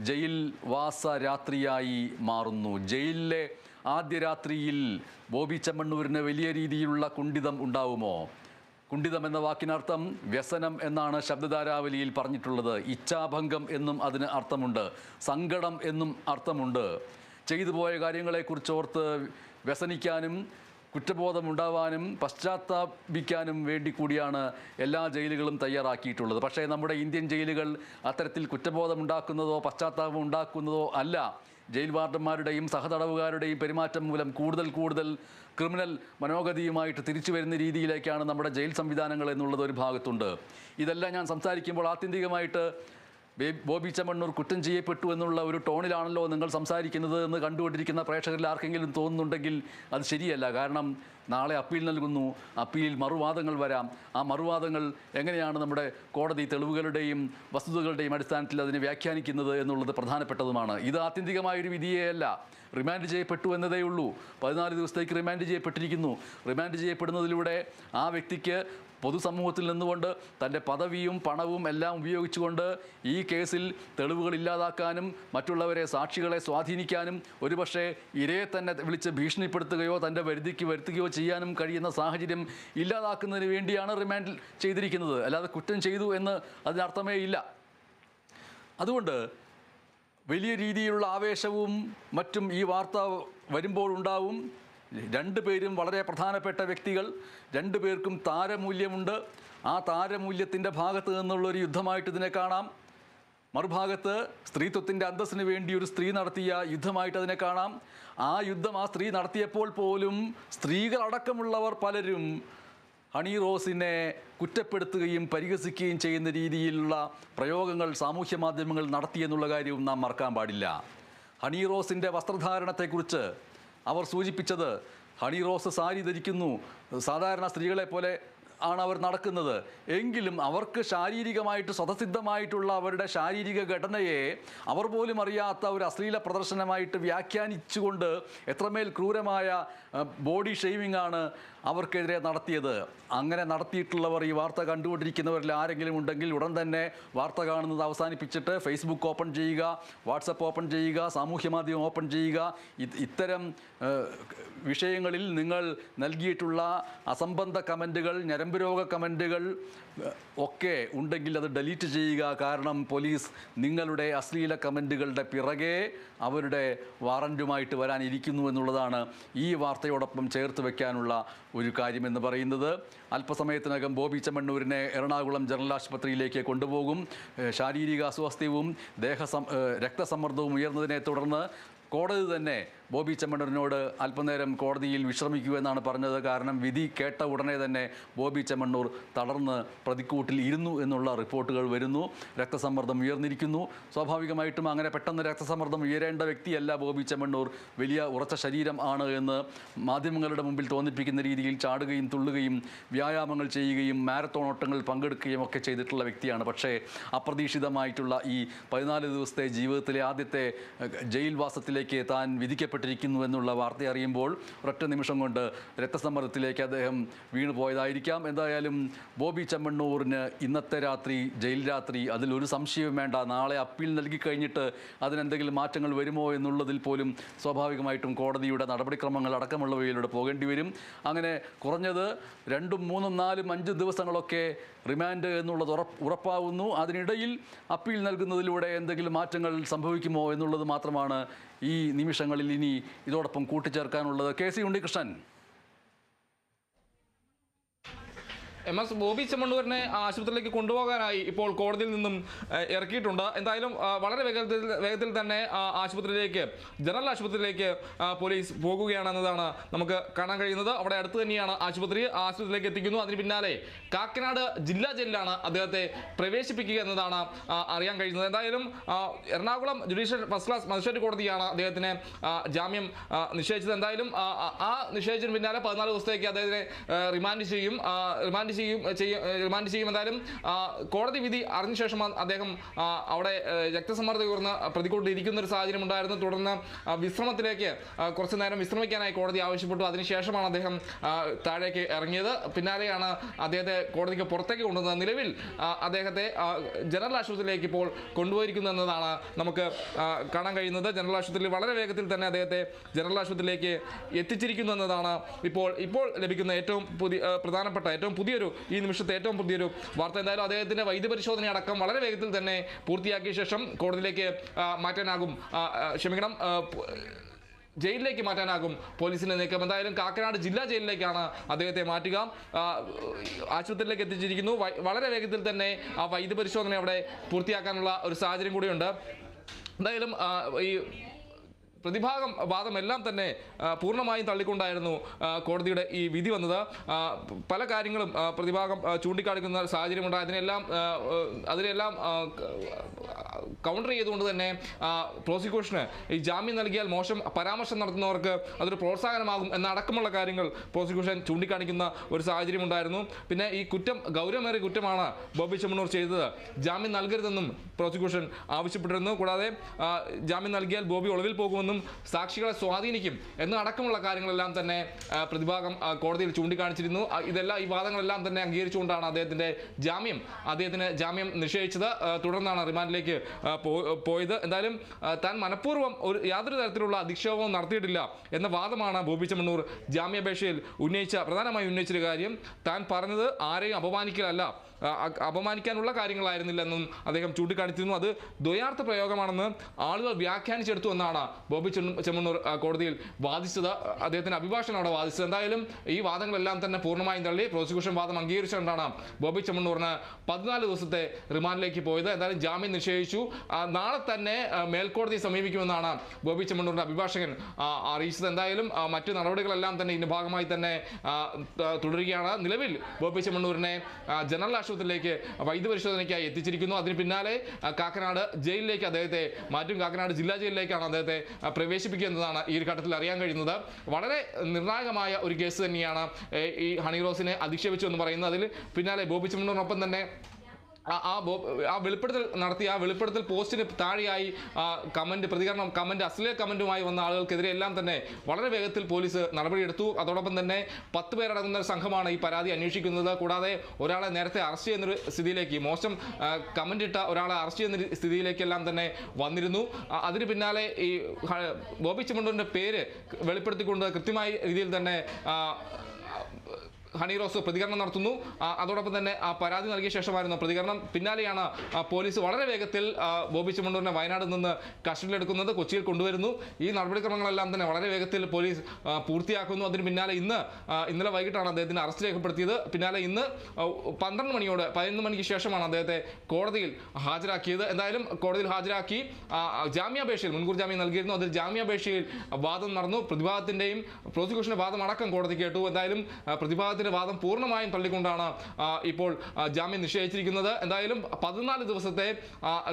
ജയിൽ വാസ രാത്രിയായി മാറുന്നു. ജയിലിലെ ആദ്യ രാത്രിയിൽ ബോബി ചെമ്മണ്ണൂരിന് വലിയ രീതിയിലുള്ള കുണ്ഠിതം ഉണ്ടാവുമോ? കുണ്ഠിതം എന്ന വാക്കിനർത്ഥം വ്യസനം എന്നാണ് ശബ്ദധാരാവലിയിൽ പറഞ്ഞിട്ടുള്ളത്. ഇച്ഛാഭംഗം എന്നും അതിന് അർത്ഥമുണ്ട്, സങ്കടം എന്നും അർത്ഥമുണ്ട്. ചെയ്തു പോയ കാര്യങ്ങളെക്കുറിച്ച് ഓർത്ത് വ്യസനിക്കാനും കുറ്റബോധമുണ്ടാവാനും പശ്ചാത്താപിക്കാനും വേണ്ടി കൂടിയാണ് എല്ലാ ജയിലുകളും തയ്യാറാക്കിയിട്ടുള്ളത്. പക്ഷേ നമ്മുടെ ഇന്ത്യൻ ജയിലുകൾ അത്തരത്തിൽ കുറ്റബോധമുണ്ടാക്കുന്നതോ പശ്ചാത്താപം ഉണ്ടാക്കുന്നതോ അല്ല. ജയിൽ വാർഡന്മാരുടെയും സഹതടവുകാരുടെയും പെരുമാറ്റം മൂലം കൂടുതൽ ക്രിമിനൽ മനോഗതിയുമായിട്ട് തിരിച്ചു വരുന്ന രീതിയിലേക്കാണ് നമ്മുടെ ജയിൽ സംവിധാനങ്ങൾ എന്നുള്ളത് ഒരു ഭാഗത്തുണ്ട്. ഇതെല്ലാം ഞാൻ സംസാരിക്കുമ്പോൾ ആത്യന്തികമായിട്ട് ബോബി ചെമ്മണ്ണൂർ കുറ്റം ചെയ്യപ്പെട്ടു എന്നുള്ള ഒരു ടോണിലാണല്ലോ നിങ്ങൾ സംസാരിക്കുന്നത് എന്ന് കണ്ടുകൊണ്ടിരിക്കുന്ന പ്രേക്ഷകരിൽ ആർക്കെങ്കിലും തോന്നുന്നുണ്ടെങ്കിൽ അത് ശരിയല്ല. കാരണം നാളെ അപ്പീൽ നൽകുന്നു, അപ്പീലിൽ മറുവാദങ്ങൾ വരാം. ആ മറുവാദങ്ങൾ എങ്ങനെയാണ് നമ്മുടെ കോടതി തെളിവുകളുടെയും വസ്തുതകളുടെയും അടിസ്ഥാനത്തിൽ അതിനെ വ്യാഖ്യാനിക്കുന്നത് എന്നുള്ളത് പ്രധാനപ്പെട്ടതുമാണ്. ഇത് ആത്യന്തികമായൊരു വിധിയെയല്ല, റിമാൻഡ് ചെയ്യപ്പെട്ടു എന്നതേ ഉള്ളൂ. 14 ദിവസത്തേക്ക് റിമാൻഡ് ചെയ്യപ്പെട്ടിരിക്കുന്നു. റിമാൻഡ് ചെയ്യപ്പെടുന്നതിലൂടെ ആ വ്യക്തിക്ക് പൊതുസമൂഹത്തിൽ നിന്നുകൊണ്ട് തൻ്റെ പദവിയും പണവും എല്ലാം ഉപയോഗിച്ചുകൊണ്ട് ഈ കേസിൽ തെളിവുകൾ ഇല്ലാതാക്കാനും മറ്റുള്ളവരെ സാക്ഷികളെ സ്വാധീനിക്കാനും ഒരുപക്ഷെ ഇരയെ തന്നെ വിളിച്ച് ഭീഷണിപ്പെടുത്തുകയോ തൻ്റെ വരുതിക്ക് വരുത്തുകയോ ചെയ്യാനും കഴിയുന്ന സാഹചര്യം ഇല്ലാതാക്കുന്നതിന് വേണ്ടിയാണ് റിമാൻഡ് ചെയ്തിരിക്കുന്നത്. അല്ലാതെ കുറ്റം ചെയ്തു എന്ന് അതിനർത്ഥമേ ഇല്ല. അതുകൊണ്ട് വലിയ രീതിയിലുള്ള ആവേശവും മറ്റും ഈ വാർത്ത വരുമ്പോൾ ഉണ്ടാവും. രണ്ടുപേരും വളരെ പ്രധാനപ്പെട്ട വ്യക്തികൾ, രണ്ടുപേർക്കും താരമൂല്യമുണ്ട്. ആ താരമൂല്യത്തിൻ്റെ ഭാഗത്ത് നിന്നുള്ളൊരു യുദ്ധമായിട്ട് ഇതിനെ കാണാം. മറുഭാഗത്ത് സ്ത്രീത്വത്തിൻ്റെ അന്തസ്സിന് വേണ്ടി ഒരു സ്ത്രീ നടത്തിയ യുദ്ധമായിട്ട് അതിനെ കാണാം. ആ യുദ്ധം ആ സ്ത്രീ നടത്തിയപ്പോൾ പോലും സ്ത്രീകളടക്കമുള്ളവർ പലരും ഹണി റോസിനെ കുറ്റപ്പെടുത്തുകയും പരിഹസിക്കുകയും ചെയ്യുന്ന രീതിയിലുള്ള പ്രയോഗങ്ങൾ സാമൂഹ്യ മാധ്യമങ്ങൾ നടത്തിയെന്നുള്ള കാര്യവും നാം മറക്കാൻ പാടില്ല. ഹണി റോസിൻ്റെ വസ്ത്രധാരണത്തെക്കുറിച്ച് അവർ സൂചിപ്പിച്ചത്, ഹണി റോസ് സാരി ധരിക്കുന്നു, സാധാരണ സ്ത്രീകളെ പോലെ ആണ് അവർ നടക്കുന്നത്, എങ്കിലും അവർക്ക് ശാരീരികമായിട്ട് സ്വതസിദ്ധമായിട്ടുള്ള അവരുടെ ശാരീരിക ഘടനയെ അവർ പോലും അറിയാത്ത ഒരു അശ്ലീല പ്രദർശനമായിട്ട് വ്യാഖ്യാനിച്ചുകൊണ്ട് എത്രമേൽ ക്രൂരമായ ബോഡി ഷെയ്മിംഗ് ആണ് അവർക്കെതിരെ നടത്തിയത്. അങ്ങനെ നടത്തിയിട്ടുള്ളവർ ഈ വാർത്ത കണ്ടുകൊണ്ടിരിക്കുന്നവരിൽ ആരെങ്കിലും ഉണ്ടെങ്കിൽ ഉടൻ തന്നെ വാർത്ത കാണുന്നത് അവസാനിപ്പിച്ചിട്ട് ഫേസ്ബുക്ക് ഓപ്പൺ ചെയ്യുക, വാട്സപ്പ് ഓപ്പൺ ചെയ്യുക, സാമൂഹ്യ മാധ്യമം ഓപ്പൺ ചെയ്യുക. ഇത്തരം വിഷയങ്ങളിൽ നിങ്ങൾ നൽകിയിട്ടുള്ള അസംബന്ധ കമൻറ്റുകൾ, ഞരമ്പ് രോഗ കമൻറ്റുകൾ ഒക്കെ ഉണ്ടെങ്കിൽ അത് ഡിലീറ്റ് ചെയ്യുക. കാരണം പോലീസ് നിങ്ങളുടെ അശ്ലീല കമൻറ്റുകളുടെ പിറകെ അവരുടെ വാറൻറ്റുമായിട്ട് വരാനിരിക്കുന്നു എന്നുള്ളതാണ് ഈ വാർത്തയോടൊപ്പം ചേർത്ത് വയ്ക്കാനുള്ള ഒരു കാര്യമെന്ന് പറയുന്നത്. അല്പസമയത്തിനകം ബോബി ചെമ്മണ്ണൂരിനെ എറണാകുളം ജനറൽ ആശുപത്രിയിലേക്ക് കൊണ്ടുപോകും. ശാരീരിക അസ്വാസ്ഥ്യവും രക്തസമ്മർദ്ദവും ഉയർന്നതിനെ തുടർന്ന് കോടതി തന്നെ ബോബി ചെമ്മണ്ണൂരിനോട് അല്പനേരം കോടതിയിൽ വിശ്രമിക്കൂ എന്നാണ് പറഞ്ഞത്. കാരണം വിധി കേട്ട ഉടനെ തന്നെ ബോബി ചെമ്മണ്ണൂർ തളർന്ന് പ്രതിക്കൂട്ടിൽ ഇരുന്നു എന്നുള്ള റിപ്പോർട്ടുകൾ വരുന്നു. രക്തസമ്മർദ്ദം ഉയർന്നിരിക്കുന്നു. സ്വാഭാവികമായിട്ടും അങ്ങനെ പെട്ടെന്ന് രക്തസമ്മർദ്ദം ഉയരേണ്ട വ്യക്തിയല്ല ബോബി ചെമ്മണ്ണൂർ. വലിയ ഉറച്ച ശരീരം ആണ് എന്ന് മാധ്യമങ്ങളുടെ മുമ്പിൽ തോന്നിപ്പിക്കുന്ന രീതിയിൽ ചാടുകയും തുള്ളുകയും വ്യായാമങ്ങൾ ചെയ്യുകയും മാരത്തോൺ ഓട്ടങ്ങളിൽ പങ്കെടുക്കുകയും ഒക്കെ ചെയ്തിട്ടുള്ള വ്യക്തിയാണ്. പക്ഷേ അപ്രതീക്ഷിതമായിട്ടുള്ള ഈ 14 ദിവസത്തെ ജീവിതത്തിലെ ആദ്യത്തെ ജയിൽവാസത്തിലേക്ക് താൻ വിധിക്കപ്പെട്ടിരിക്കുന്നു എന്നുള്ള വാർത്ത അറിയുമ്പോൾ ഒരൊറ്റ നിമിഷം കൊണ്ട് രക്തസമ്മർദ്ദത്തിലേക്ക് അദ്ദേഹം വീണു പോയതായിരിക്കാം. എന്തായാലും ബോബി ചെമ്മണ്ണൂരിന് ഇന്നത്തെ രാത്രി ജയിൽ രാത്രി, അതിലൊരു സംശയവും വേണ്ട. നാളെ അപ്പീൽ നൽകിക്കഴിഞ്ഞിട്ട് അതിനെന്തെങ്കിലും മാറ്റങ്ങൾ വരുമോ എന്നുള്ളതിൽ പോലും സ്വാഭാവികമായിട്ടും കോടതിയുടെ നടപടിക്രമങ്ങൾ അടക്കമുള്ളവയിലൂടെ പോകേണ്ടി വരും. അങ്ങനെ കുറഞ്ഞത് 2, 3, 4, 5 ദിവസങ്ങളൊക്കെ റിമാൻഡ് എന്നുള്ളത് ഉറപ്പാവുന്നു. അതിനിടയിൽ അപ്പീൽ നൽകുന്നതിലൂടെ എന്തെങ്കിലും മാറ്റങ്ങൾ സംഭവിക്കുമോ എന്നുള്ളത് മാത്രമാണ് ഈ നിമിഷങ്ങളിൽ ഇനി ഇതോടൊപ്പം കൂട്ടിച്ചേർക്കാനുള്ളത്. KC ഉണ്ണികൃഷ്ണൻ. MS ബോബി ചെമ്മണ്ണൂരിനെ ആശുപത്രിയിലേക്ക് കൊണ്ടുപോകാനായി ഇപ്പോൾ കോടതിയിൽ നിന്നും ഇറക്കിയിട്ടുണ്ട്. എന്തായാലും വളരെ വേഗത്തിൽ തന്നെ ആശുപത്രിയിലേക്ക്, ജനറൽ ആശുപത്രിയിലേക്ക് പോലീസ് പോകുകയാണെന്നതാണ് നമുക്ക് കാണാൻ കഴിയുന്നത്. അവിടെ അടുത്ത് തന്നെയാണ് ആശുപത്രിയിലേക്ക് എത്തിക്കുന്നു. അതിന് പിന്നാലെ കാക്കനാട് ജില്ലാ ജയിലിലാണ് അദ്ദേഹത്തെ പ്രവേശിപ്പിക്കുക എന്നതാണ് അറിയാൻ കഴിയുന്നത്. എന്തായാലും Ernakulam judicial first class magistrate കോടതിയാണ് അദ്ദേഹത്തിന് ജാമ്യം നിശ്ചയിച്ചത്. എന്തായാലും ആ നിശ്ചയിച്ചതിന് പിന്നാലെ 14 ദിവസത്തേക്ക് അദ്ദേഹത്തിനെ റിമാൻഡ് ചെയ്യും. എന്തായാലും കോടതി വിധി അറിഞ്ഞ ശേഷം അദ്ദേഹം അവിടെ രക്തസമ്മർദ്ദം ഉയർന്ന് പ്രതികൂട്ടിയിരിക്കുന്ന ഒരു സാഹചര്യം ഉണ്ടായിരുന്നു. തുടർന്ന് വിശ്രമത്തിലേക്ക് കുറച്ചു നേരം വിശ്രമിക്കാനായി കോടതി ആവശ്യപ്പെട്ടു. അതിനുശേഷമാണ് അദ്ദേഹം താഴേക്ക് ഇറങ്ങിയത്. പിന്നാലെയാണ് അദ്ദേഹത്തെ കോടതിക്ക് പുറത്തേക്ക് കൊണ്ടുവന്നത്. നിലവിൽ അദ്ദേഹത്തെ ജനറൽ ആശുപത്രിയിലേക്ക് ഇപ്പോൾ കൊണ്ടുപോയിരിക്കുന്നു എന്നതാണ് നമുക്ക് കാണാൻ കഴിയുന്നത്. ജനറൽ ആശുപത്രിയിൽ വളരെ വേഗത്തിൽ തന്നെ അദ്ദേഹത്തെ ജനറൽ ആശുപത്രിയിലേക്ക് എത്തിച്ചിരിക്കുന്നു എന്നതാണ് ഇപ്പോൾ ലഭിക്കുന്ന ഏറ്റവും പ്രധാനപ്പെട്ട ഏറ്റവും പുതിയൊരു ഈ നിമിഷത്തെ ഏറ്റവും പുതിയൊരു വാർത്ത. എന്തായാലും അദ്ദേഹത്തിന്റെ വൈദ്യപരിശോധന അടക്കം വളരെ വേഗത്തിൽ തന്നെ പൂർത്തിയാക്കിയ ശേഷം കോടതിയിലേക്ക് മാറ്റാനാകും, ജയിലിലേക്ക് മാറ്റാനാകും പോലീസിന്റെ നീക്കം. എന്തായാലും കാക്കനാട് ജില്ലാ ജയിലിലേക്കാണ് അദ്ദേഹത്തെ മാറ്റുക. ആശുപത്രിയിലേക്ക് എത്തിച്ചിരിക്കുന്നു. വളരെ വേഗത്തിൽ തന്നെ ആ വൈദ്യപരിശോധന അവിടെ പൂർത്തിയാക്കാനുള്ള ഒരു സാഹചര്യം കൂടിയുണ്ട്. എന്തായാലും ഈ പ്രതിഭാഗം വാദമെല്ലാം തന്നെ പൂർണ്ണമായും തള്ളിക്കൊണ്ടായിരുന്നു കോടതിയുടെ ഈ വിധി വന്നത്. പല കാര്യങ്ങളും പ്രതിഭാഗം ചൂണ്ടിക്കാണിക്കുന്ന സാഹചര്യമുണ്ട്. അതിനെല്ലാം കൗണ്ടർ ചെയ്തുകൊണ്ട് തന്നെ പ്രോസിക്യൂഷന് ഈ ജാമ്യം നൽകിയാൽ മോശം പരാമർശം നടത്തുന്നവർക്ക് അതൊരു പ്രോത്സാഹനമാകും എന്നടക്കമുള്ള കാര്യങ്ങൾ പ്രോസിക്യൂഷൻ ചൂണ്ടിക്കാണിക്കുന്ന ഒരു സാഹചര്യം ഉണ്ടായിരുന്നു. പിന്നെ ഈ കുറ്റം ഗൗരവമേറിയ കുറ്റമാണ് ബോബി ചെമ്മണ്ണൂർ ചെയ്തത്, ജാമ്യം നൽകരുതെന്നും പ്രോസിക്യൂഷൻ ആവശ്യപ്പെട്ടിരുന്നു. കൂടാതെ ജാമ്യം നൽകിയാൽ ബോബി ഒളിവിൽ പോകുമെന്നും സാക്ഷികളെ സ്വാധീനിക്കും എന്നടക്കമുള്ള കാര്യങ്ങളെല്ലാം തന്നെ പ്രതിഭാഗം കോടതിയിൽ ചൂണ്ടിക്കാണിച്ചിരുന്നു. ഈ വാദങ്ങളെല്ലാം തന്നെ അംഗീകരിച്ചുകൊണ്ടാണ് അദ്ദേഹത്തിന് ജാമ്യം നിഷേധിച്ചത്. തുടർന്നാണ് റിമാൻഡിലേക്ക് പോയത്. എന്തായാലും താൻ മനഃപൂർവ്വം യാതൊരു തരത്തിലുള്ള അധിക്ഷേപവും നടത്തിയിട്ടില്ല എന്ന വാദമാണ് ബോബി ചെമ്മണ്ണൂർ ജാമ്യാപേക്ഷയിൽ പ്രധാനമായും ഉന്നയിച്ചൊരു കാര്യം. താൻ പറഞ്ഞത് ആരെയും അപമാനിക്കാനുള്ള കാര്യങ്ങളായിരുന്നില്ലെന്നും അദ്ദേഹം ചൂണ്ടിക്കാണിച്ചിരുന്നു. അത് ദ്വയാർത്ഥ പ്രയോഗമാണെന്ന് ആളുകൾ വ്യാഖ്യാനിച്ചെടുത്തു എന്നാണ് ബോബി ചെമ്മണ്ണൂർ കോടതിയിൽ വാദിച്ചത്. അദ്ദേഹത്തിന്റെ അഭിഭാഷകൻ അവിടെ വാദിച്ചത്. എന്തായാലും ഈ വാദങ്ങളെല്ലാം തന്നെ പൂർണ്ണമായും തള്ളി പ്രോസിക്യൂഷൻ വാദം അംഗീകരിച്ചുകൊണ്ടാണ് ബോബി ചെമ്മണ്ണൂറിന് 14 ദിവസത്തെ റിമാൻഡിലേക്ക് പോയത്. എന്തായാലും ജാമ്യം നിഷേധിച്ചു. നാളെ തന്നെ മേൽക്കോടതിയെ സമീപിക്കുമെന്നാണ് ബോബി ചെമ്മണ്ണൂറിന്റെ അഭിഭാഷകൻ അറിയിച്ചത്. എന്തായാലും മറ്റു നടപടികളെല്ലാം തന്നെ ഇതിന്റെ ഭാഗമായി തന്നെ തുടരുകയാണ്. നിലവിൽ ബോബി ചെമ്മണ്ണൂരിനെ ജനറൽ ആശുപത്രിയിലേക്ക് വൈദ്യപരിശോധനയ്ക്കായി എത്തിച്ചിരിക്കുന്നു. അതിന് പിന്നാലെ കാക്കനാട് ജയിലിലേക്ക് അദ്ദേഹത്തെ മാറ്റും. കാക്കനാട് ജില്ലാ ജയിലിലേക്കാണ് അദ്ദേഹത്തെ പ്രവേശിപ്പിക്കുക എന്നതാണ് ഈ ഒരു ഘട്ടത്തിൽ അറിയാൻ കഴിയുന്നത്. വളരെ നിർണായകമായ ഒരു കേസ് തന്നെയാണ് ഈ ഹണി റോസിനെ അധിക്ഷേപിച്ചു എന്ന് പറയുന്നത്. അതിൽ പിന്നാലെ ബോബി ചെമ്മണ്ണൂരിനൊപ്പം തന്നെ വെളിപ്പെടുത്തൽ പോസ്റ്റിന് താഴെയായി കമന്റ് അശ്ലീല കമന്റുമായി വന്ന ആളുകൾക്കെതിരെ എല്ലാം തന്നെ വളരെ വേഗത്തിൽ പോലീസ് നടപടിയെടുത്തു. അതോടൊപ്പം തന്നെ 10 പേരടങ്ങുന്ന ഒരു സംഘമാണ് ഈ പരാതി അന്വേഷിക്കുന്നത്. കൂടാതെ ഒരാളെ നേരത്തെ അറസ്റ്റ് ചെയ്യുന്നൊരു സ്ഥിതിയിലേക്ക്, മോശം കമന്റ് ഇട്ട ഒരാളെ അറസ്റ്റ് ചെയ്യുന്ന സ്ഥിതിയിലേക്കെല്ലാം തന്നെ വന്നിരുന്നു. അതിന് പിന്നാലെ ഈ ബോബി ചെമ്മണ്ണൂരിന്റെ പേര് വെളിപ്പെടുത്തിക്കൊണ്ട് കൃത്യമായ രീതിയിൽ തന്നെ ഹണി റോസ് പ്രതികരണം നടത്തുന്നു. അതോടൊപ്പം തന്നെ പരാതി നൽകിയ ശേഷമായിരുന്നു പ്രതികരണം. പിന്നാലെയാണ് പോലീസ് വളരെ വേഗത്തിൽ ബോബി ചെമ്മണ്ണൂരിനെ വയനാട്ടിൽ നിന്ന് കസ്റ്റഡിയിലെടുക്കുന്നത്, കൊച്ചിയിൽ കൊണ്ടുവരുന്നു. ഈ നടപടിക്രമങ്ങളെല്ലാം തന്നെ വളരെ വേഗത്തിൽ പോലീസ് പൂർത്തിയാക്കുന്നു. അതിന് പിന്നാലെ ഇന്നലെ വൈകിട്ടാണ് അദ്ദേഹത്തിന് അറസ്റ്റ് രേഖപ്പെടുത്തിയത്. പിന്നാലെ ഇന്ന് 11 മണിക്ക് ശേഷമാണ് അദ്ദേഹത്തെ കോടതിയിൽ ഹാജരാക്കിയത്. എന്തായാലും കോടതിയിൽ ഹാജരാക്കി ജാമ്യാപേക്ഷയിൽ മുൻകൂർ ജാമ്യം നൽകിയിരുന്നു. അതിൽ ജാമ്യാപേക്ഷയിൽ വാദം നടന്നു. പ്രതിഭാഗത്തിന്റെയും പ്രോസിക്യൂഷന്റെ വാദം അടക്കം കോടതി കേട്ടു. എന്തായാലും പ്രതിഭാഗത്തിന്റെ വാദം പൂർണ്ണമായും തള്ളിക്കൊണ്ടാണ് ഇപ്പോൾ ജാമ്യം നിഷേധിച്ചിരിക്കുന്നത്. എന്തായാലും 14 ദിവസത്തെ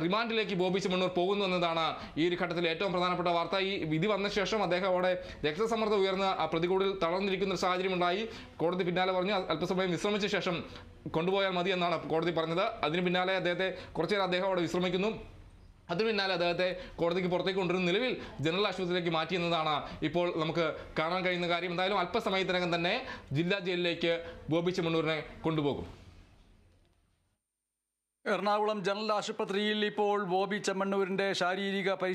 റിമാൻഡിലേക്ക് ബോബി ചെമ്മണ്ണൂർ പോകുന്നു എന്നതാണ് ഈ ഒരു ഘട്ടത്തിൽ ഏറ്റവും പ്രധാനപ്പെട്ട വാർത്ത. ഈ വിധി വന്ന ശേഷം അദ്ദേഹം അവിടെ രക്തസമ്മർദ്ദം ഉയർന്ന പ്രതികൂടിൽ തളർന്നിരിക്കുന്ന ഒരു സാഹചര്യം ഉണ്ടായി. കോടതി പിന്നാലെ പറഞ്ഞു അല്പസമയം വിശ്രമിച്ച ശേഷം കൊണ്ടുപോയാൽ മതി എന്നാണ് കോടതി പറഞ്ഞത്. അതിന് പിന്നാലെ കുറച്ചു നേരം അദ്ദേഹം അവിടെ വിശ്രമിക്കുന്നു. അതിന് പിന്നാലെ അദ്ദേഹത്തെ കോടതിക്ക് പുറത്തേക്ക് കൊണ്ടുവരുന്ന നിലവിൽ ജനറൽ ആശുപത്രിയിലേക്ക് മാറ്റിയെന്നതാണ് ഇപ്പോൾ നമുക്ക് കാണാൻ കഴിയുന്ന കാര്യം. എന്തായാലും അല്പസമയത്തിനകം തന്നെ ജില്ലാ ജയിലിലേക്ക് ബോബി ചെമ്മണ്ണൂരിനെ കൊണ്ടുപോകും. എറണാകുളം ജനറൽ ആശുപത്രിയിൽ ഇപ്പോൾ ബോബി ചെമ്മണ്ണൂരിന്റെ ശാരീരിക പരിശോധന